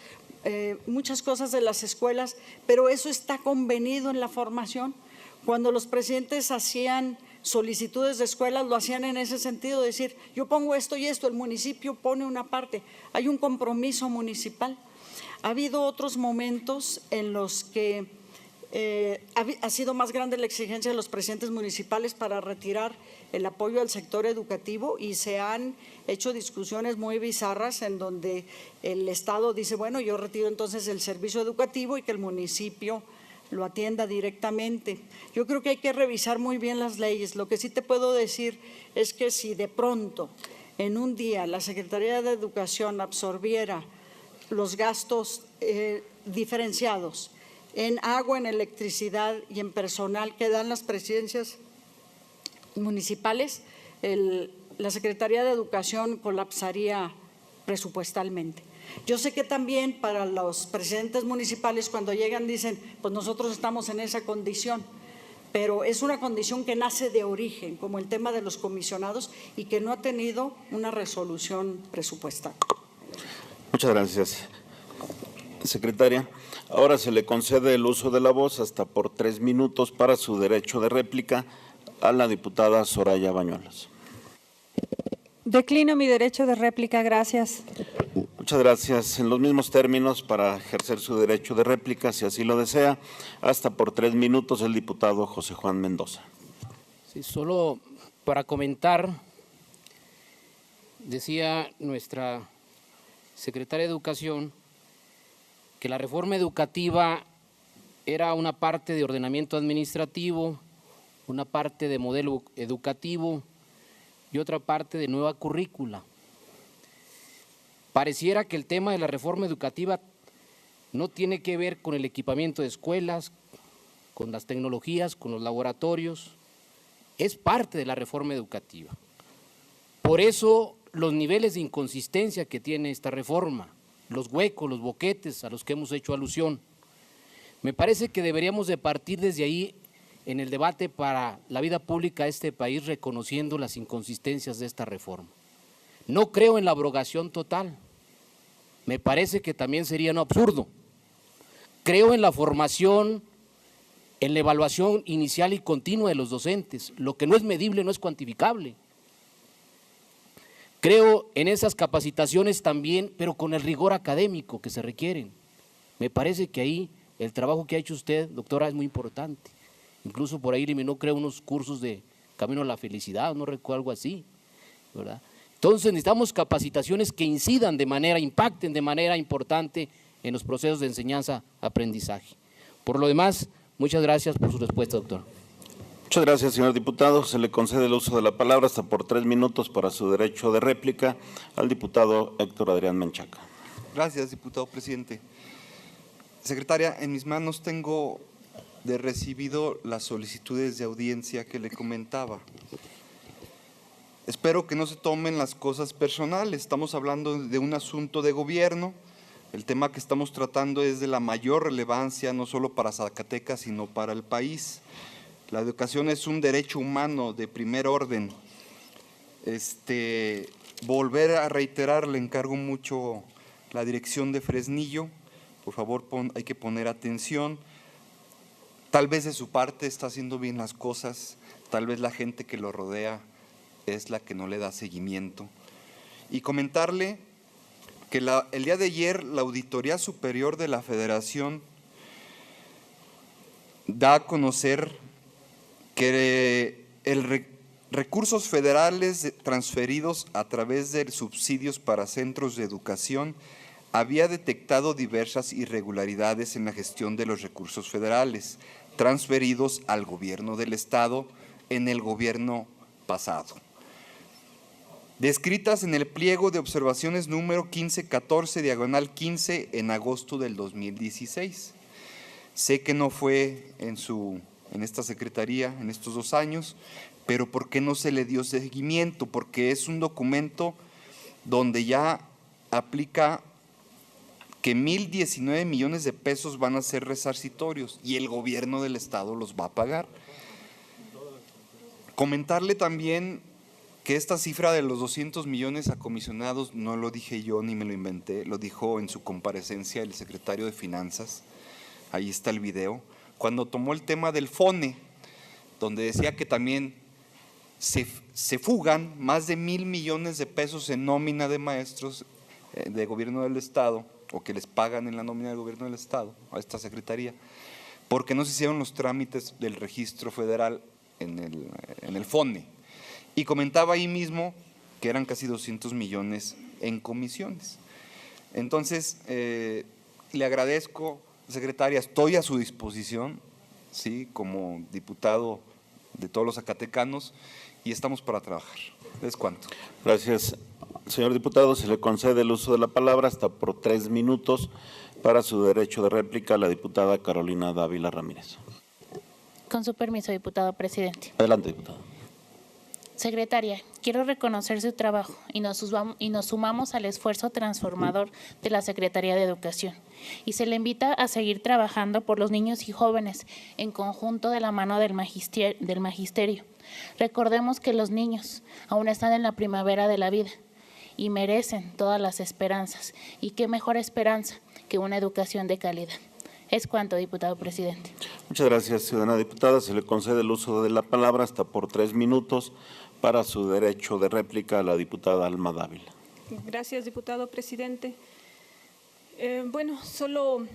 muchas cosas de las escuelas, pero eso está convenido en la formación. Cuando los presidentes hacían solicitudes de escuelas, lo hacían en ese sentido, decir, yo pongo esto y esto, el municipio pone una parte, hay un compromiso municipal. Ha habido otros momentos en los que ha sido más grande la exigencia de los presidentes municipales para retirar el apoyo al sector educativo, y se han hecho discusiones muy bizarras en donde el Estado dice, bueno, yo retiro entonces el servicio educativo y que el municipio lo atienda directamente. Yo creo que hay que revisar muy bien las leyes. Lo que sí te puedo decir es que si de pronto en un día la Secretaría de Educación absorbiera los gastos diferenciados en agua, en electricidad y en personal que dan las presidencias municipales, la Secretaría de Educación colapsaría presupuestalmente. Yo sé que también para los presidentes municipales cuando llegan dicen, pues nosotros estamos en esa condición, pero es una condición que nace de origen, como el tema de los comisionados, y que no ha tenido una resolución presupuestal. Muchas gracias, secretaria. Ahora se le concede el uso de la voz hasta por 3 minutos para su derecho de réplica a la diputada Soraya Bañuelos. Declino mi derecho de réplica, gracias. Muchas gracias. En los mismos términos, para ejercer su derecho de réplica, si así lo desea, hasta por 3 minutos el diputado José Juan Mendoza. Sí, solo para comentar, decía nuestra secretaria de Educación que la reforma educativa era una parte de ordenamiento administrativo, una parte de modelo educativo y otra parte de nueva currícula. Pareciera que el tema de la reforma educativa no tiene que ver con el equipamiento de escuelas, con las tecnologías, con los laboratorios, es parte de la reforma educativa. Por eso los niveles de inconsistencia que tiene esta reforma, los huecos, los boquetes a los que hemos hecho alusión, me parece que deberíamos de partir desde ahí en el debate para la vida pública de este país, reconociendo las inconsistencias de esta reforma. No creo en la abrogación total, me parece que también sería un absurdo. Creo en la formación, en la evaluación inicial y continua de los docentes. Lo que no es medible no es cuantificable. Creo en esas capacitaciones también, pero con el rigor académico que se requieren. Me parece que ahí el trabajo que ha hecho usted, doctora, es muy importante. Incluso por ahí eliminó, creo, unos cursos de Camino a la Felicidad, no recuerdo algo así, ¿verdad? Entonces necesitamos capacitaciones que incidan de manera, impacten de manera importante en los procesos de enseñanza-aprendizaje. Por lo demás, muchas gracias por su respuesta, doctor. Muchas gracias, señor diputado. Se le concede el uso de la palabra hasta por 3 minutos para su derecho de réplica al diputado Héctor Adrián Menchaca. Gracias, diputado presidente. Secretaria, en mis manos tengo de recibido las solicitudes de audiencia que le comentaba. Espero que no se tomen las cosas personales. Estamos hablando de un asunto de gobierno. El tema que estamos tratando es de la mayor relevancia, no solo para Zacatecas, sino para el país. La educación es un derecho humano de primer orden. Volver a reiterar, le encargo mucho la dirección de Fresnillo. Por favor, hay que poner atención. Tal vez de su parte está haciendo bien las cosas, tal vez la gente que lo rodea es la que no le da seguimiento. Y comentarle que el día de ayer la Auditoría Superior de la Federación da a conocer que recursos federales transferidos a través de subsidios para centros de educación había detectado diversas irregularidades en la gestión de los recursos federales transferidos al gobierno del Estado en el gobierno pasado. Descritas en el pliego de observaciones número 1514/15 en agosto del 2016. Sé que no fue en esta secretaría en estos 2 años, pero ¿por qué no se le dio seguimiento? Porque es un documento donde ya aplica que 1,019 millones de pesos van a ser resarcitorios y el gobierno del Estado los va a pagar. Comentarle también que esta cifra de los 200 millones a comisionados no lo dije yo ni me lo inventé, lo dijo en su comparecencia el secretario de Finanzas, ahí está el video, cuando tomó el tema del FONE, donde decía que también se fugan más de 1,000 millones de pesos en nómina de maestros de gobierno del Estado, o que les pagan en la nómina del gobierno del Estado, a esta secretaría, porque no se hicieron los trámites del registro federal en el FONE. Y comentaba ahí mismo que eran casi 200 millones en comisiones. Entonces, le agradezco, secretaria, estoy a su disposición, ¿sí?, como diputado de todos los zacatecanos, y estamos para trabajar. ¿Es cuánto? Gracias, señor diputado. Se le concede el uso de la palabra hasta por 3 minutos para su derecho de réplica a la diputada Carolina Dávila Ramírez. Con su permiso, diputado presidente. Adelante, diputado. Secretaria, quiero reconocer su trabajo y nos sumamos al esfuerzo transformador de la Secretaría de Educación y se le invita a seguir trabajando por los niños y jóvenes en conjunto de la mano del magisterio. Recordemos que los niños aún están en la primavera de la vida y merecen todas las esperanzas, y qué mejor esperanza que una educación de calidad. Es cuanto, diputado presidente. Muchas gracias, ciudadana diputada. Se le concede el uso de la palabra hasta por 3 minutos para su derecho de réplica a la diputada Alma Dávila. Gracias, diputado presidente. Bueno, solo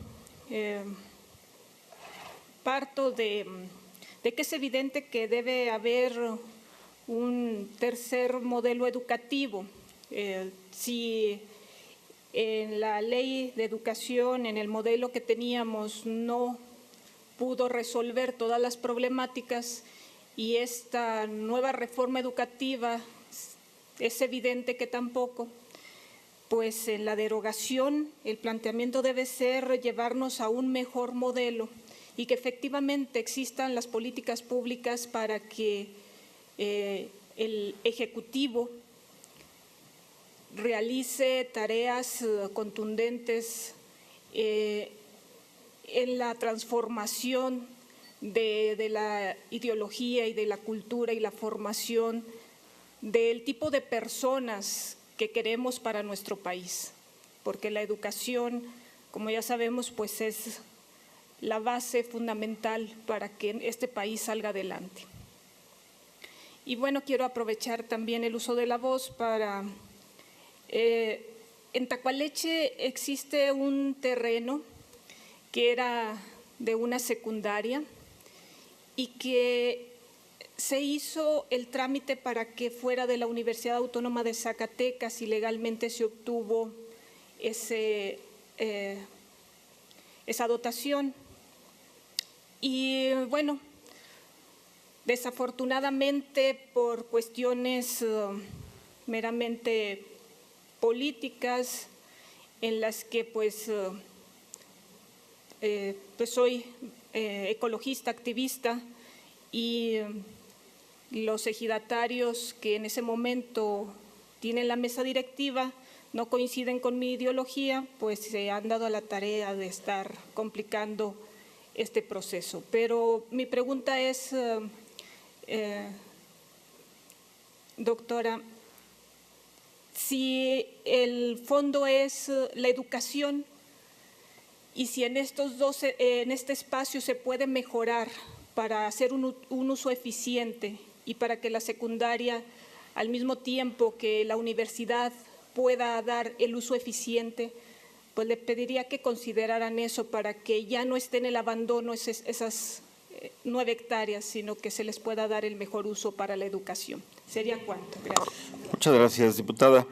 parto de que es evidente que debe haber un tercer modelo educativo. Si en la ley de educación, en el modelo que teníamos, no pudo resolver todas las problemáticas y esta nueva reforma educativa es evidente que tampoco, pues en la derogación el planteamiento debe ser llevarnos a un mejor modelo y que efectivamente existan las políticas públicas para que el Ejecutivo realice tareas contundentes en la transformación de la ideología y de la cultura y la formación del tipo de personas que queremos para nuestro país, porque la educación, como ya sabemos, pues es la base fundamental para que este país salga adelante. Y bueno, quiero aprovechar también el uso de la voz para… en Tacualeche existe un terreno que era de una secundaria y que se hizo el trámite para que fuera de la Universidad Autónoma de Zacatecas y legalmente se obtuvo esa dotación. Y bueno, desafortunadamente por cuestiones meramente políticas en las que pues soy ecologista, activista y los ejidatarios que en ese momento tienen la mesa directiva no coinciden con mi ideología, pues se han dado a la tarea de estar complicando este proceso. Pero mi pregunta es, doctora, si el fondo es la educación y si en este espacio se puede mejorar para hacer un uso eficiente y para que la secundaria, al mismo tiempo que la universidad pueda dar el uso eficiente, pues le pediría que consideraran eso para que ya no esté en el abandono esas 9 hectáreas, sino que se les pueda dar el mejor uso para la educación. ¿Sería cuánto? Gracias. Muchas gracias, diputada.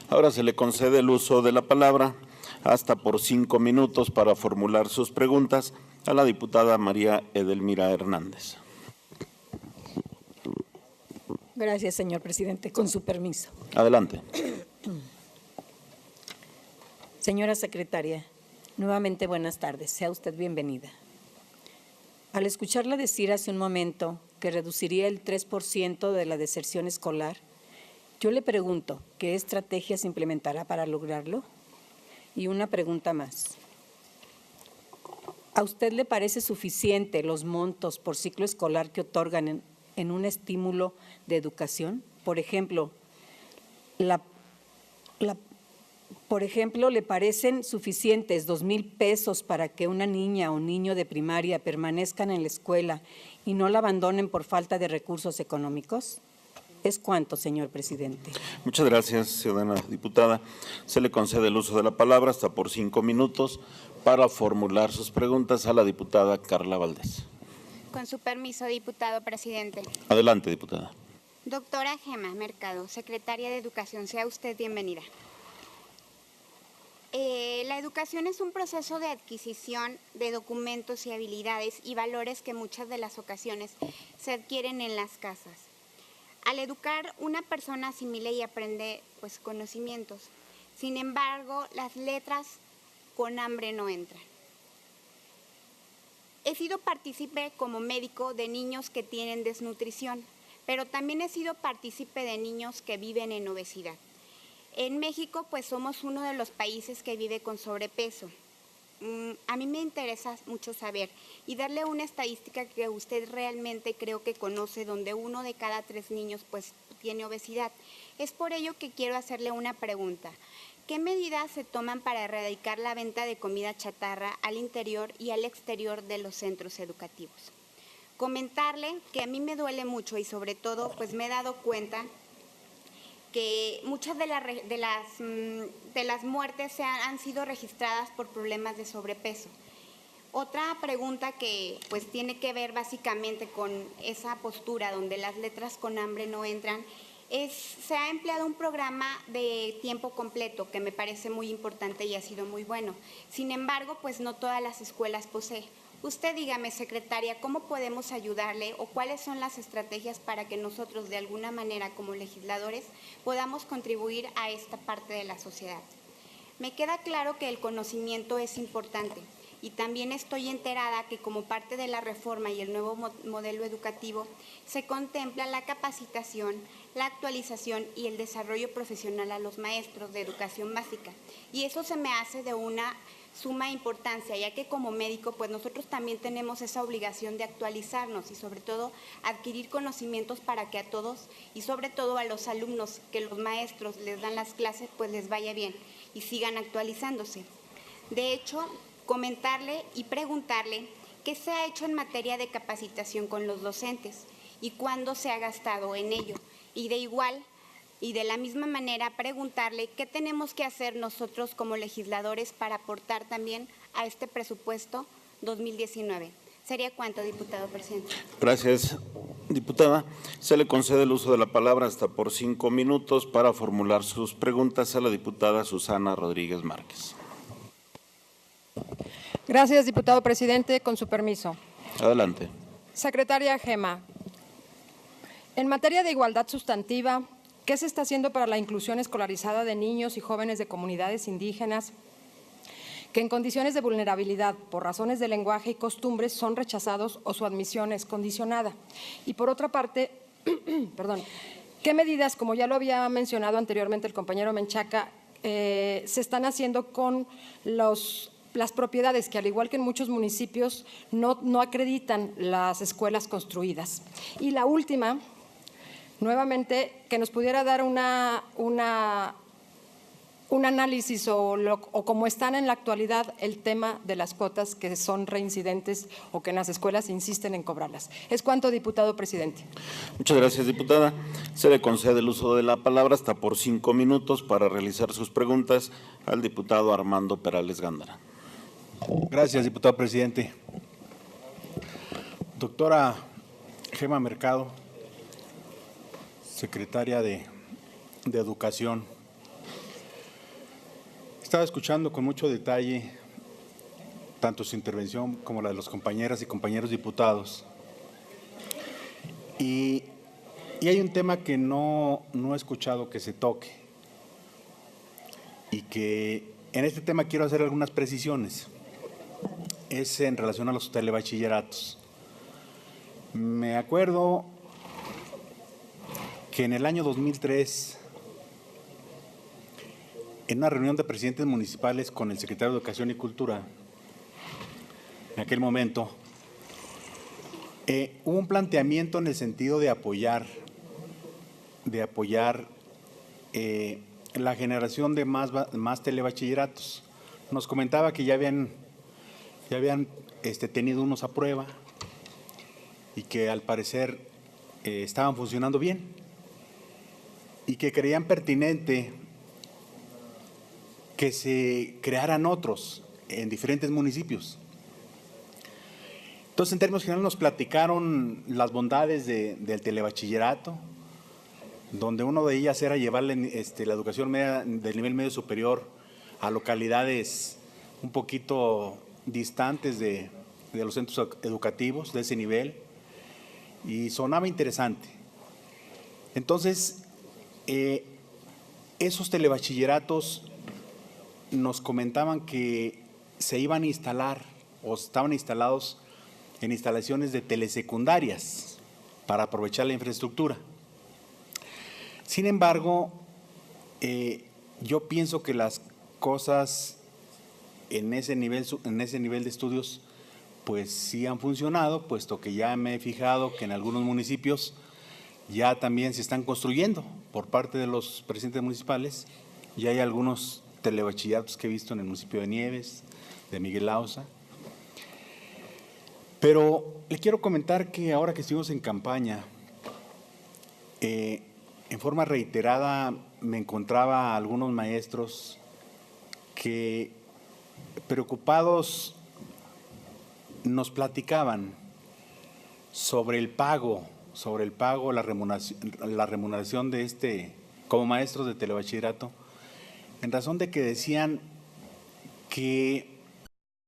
Ahora se le concede el uso de la palabra hasta por 5 minutos para formular sus preguntas a la diputada María Edelmira Hernández. Gracias, señor presidente. Con su permiso. Adelante. Señora secretaria, nuevamente buenas tardes. Sea usted bienvenida. Al escucharla decir hace un momento que reduciría el 3% de la deserción escolar, yo le pregunto, ¿qué estrategias implementará para lograrlo? Y una pregunta más. ¿A usted le parece suficiente los montos por ciclo escolar que otorgan en un estímulo de educación? Por ejemplo, ¿le parecen suficientes 2,000 pesos para que una niña o niño de primaria permanezcan en la escuela y no la abandonen por falta de recursos económicos? ¿Es cuánto, señor presidente? Muchas gracias, ciudadana diputada. Se le concede el uso de la palabra hasta por 5 minutos para formular sus preguntas a la diputada Carla Valdés. Con su permiso, diputado presidente. Adelante, diputada. Doctora Gema Mercado, secretaria de Educación, sea usted bienvenida. La educación es un proceso de adquisición de documentos y habilidades y valores que muchas de las ocasiones se adquieren en las casas. Al educar, una persona asimila y aprende pues, conocimientos. Sin embargo, las letras con hambre no entran. He sido partícipe como médico de niños que tienen desnutrición, pero también he sido partícipe de niños que viven en obesidad. En México, pues somos uno de los países que vive con sobrepeso. A mí me interesa mucho saber y darle una estadística que usted realmente creo que conoce, donde 1 de cada 3 niños pues tiene obesidad. Es por ello que quiero hacerle una pregunta. ¿qué medidas se toman para erradicar la venta de comida chatarra al interior y al exterior de los centros educativos? Comentarle que a mí me duele mucho y sobre todo pues me he dado cuenta que muchas de las muertes han sido registradas por problemas de sobrepeso. Otra pregunta que pues tiene que ver básicamente con esa postura donde las letras con hambre no entran se ha empleado un programa de tiempo completo que me parece muy importante y ha sido muy bueno. Sin embargo, pues no todas las escuelas poseen. Usted dígame, secretaria, ¿cómo podemos ayudarle o cuáles son las estrategias para que nosotros de alguna manera como legisladores podamos contribuir a esta parte de la sociedad? Me queda claro que el conocimiento es importante y también estoy enterada que como parte de la reforma y el nuevo modelo educativo se contempla la capacitación, la actualización y el desarrollo profesional a los maestros de educación básica. Y eso se me hace de una suma importancia, ya que como médico pues nosotros también tenemos esa obligación de actualizarnos y sobre todo adquirir conocimientos para que a todos y sobre todo a los alumnos que los maestros les dan las clases pues les vaya bien y sigan actualizándose. De hecho, comentarle y preguntarle qué se ha hecho en materia de capacitación con los docentes y cuándo se ha gastado en ello. Y de la misma manera preguntarle qué tenemos que hacer nosotros como legisladores para aportar también a este presupuesto 2019. ¿Sería cuánto, diputado presidente? Gracias, diputada. Se le concede el uso de la palabra hasta por 5 minutos para formular sus preguntas a la diputada Susana Rodríguez Márquez. Gracias, diputado presidente. Con su permiso. Adelante. Secretaria Gema, en materia de igualdad sustantiva, ¿qué se está haciendo para la inclusión escolarizada de niños y jóvenes de comunidades indígenas que en condiciones de vulnerabilidad por razones de lenguaje y costumbres son rechazados o su admisión es condicionada? Y por otra parte, ¿qué medidas, como ya lo había mencionado anteriormente el compañero Menchaca, se están haciendo con las propiedades que, al igual que en muchos municipios, no acreditan las escuelas construidas? Y la última, nuevamente, que nos pudiera dar un análisis o cómo están en la actualidad el tema de las cuotas que son reincidentes o que en las escuelas insisten en cobrarlas. Es cuanto, diputado presidente. Muchas gracias, diputada. Se le concede el uso de la palabra hasta por 5 minutos para realizar sus preguntas al diputado Armando Perales Gándara. Gracias, diputado presidente. Doctora Gema Mercado, secretaria de Educación. Estaba escuchando con mucho detalle tanto su intervención como la de los compañeras y compañeros diputados. Y hay un tema que no he escuchado que se toque y que en este tema quiero hacer algunas precisiones. Es en relación a los telebachilleratos. Me acuerdo que en el año 2003, en una reunión de presidentes municipales con el secretario de Educación y Cultura, en aquel momento, hubo un planteamiento en el sentido de apoyar la generación de más telebachilleratos. Nos comentaba que ya habían tenido unos a prueba y que al parecer estaban funcionando bien y que creían pertinente que se crearan otros en diferentes municipios. Entonces, en términos generales, nos platicaron las bondades del telebachillerato, donde una de ellas era llevarle la educación media del nivel medio superior a localidades un poquito distantes de los centros educativos de ese nivel, y sonaba interesante. Entonces, esos telebachilleratos nos comentaban que se iban a instalar o estaban instalados en instalaciones de telesecundarias para aprovechar la infraestructura. Sin embargo, yo pienso que las cosas en ese nivel de estudios pues sí han funcionado, puesto que ya me he fijado que en algunos municipios ya también se están construyendo por parte de los presidentes municipales, y hay algunos telebachilleratos que he visto en el municipio de Nieves, de Miguel Auza. Pero le quiero comentar que ahora que estuvimos en campaña, en forma reiterada me encontraba algunos maestros que, preocupados, nos platicaban sobre el pago, la remuneración de como maestros de telebachillerato, en razón de que decían que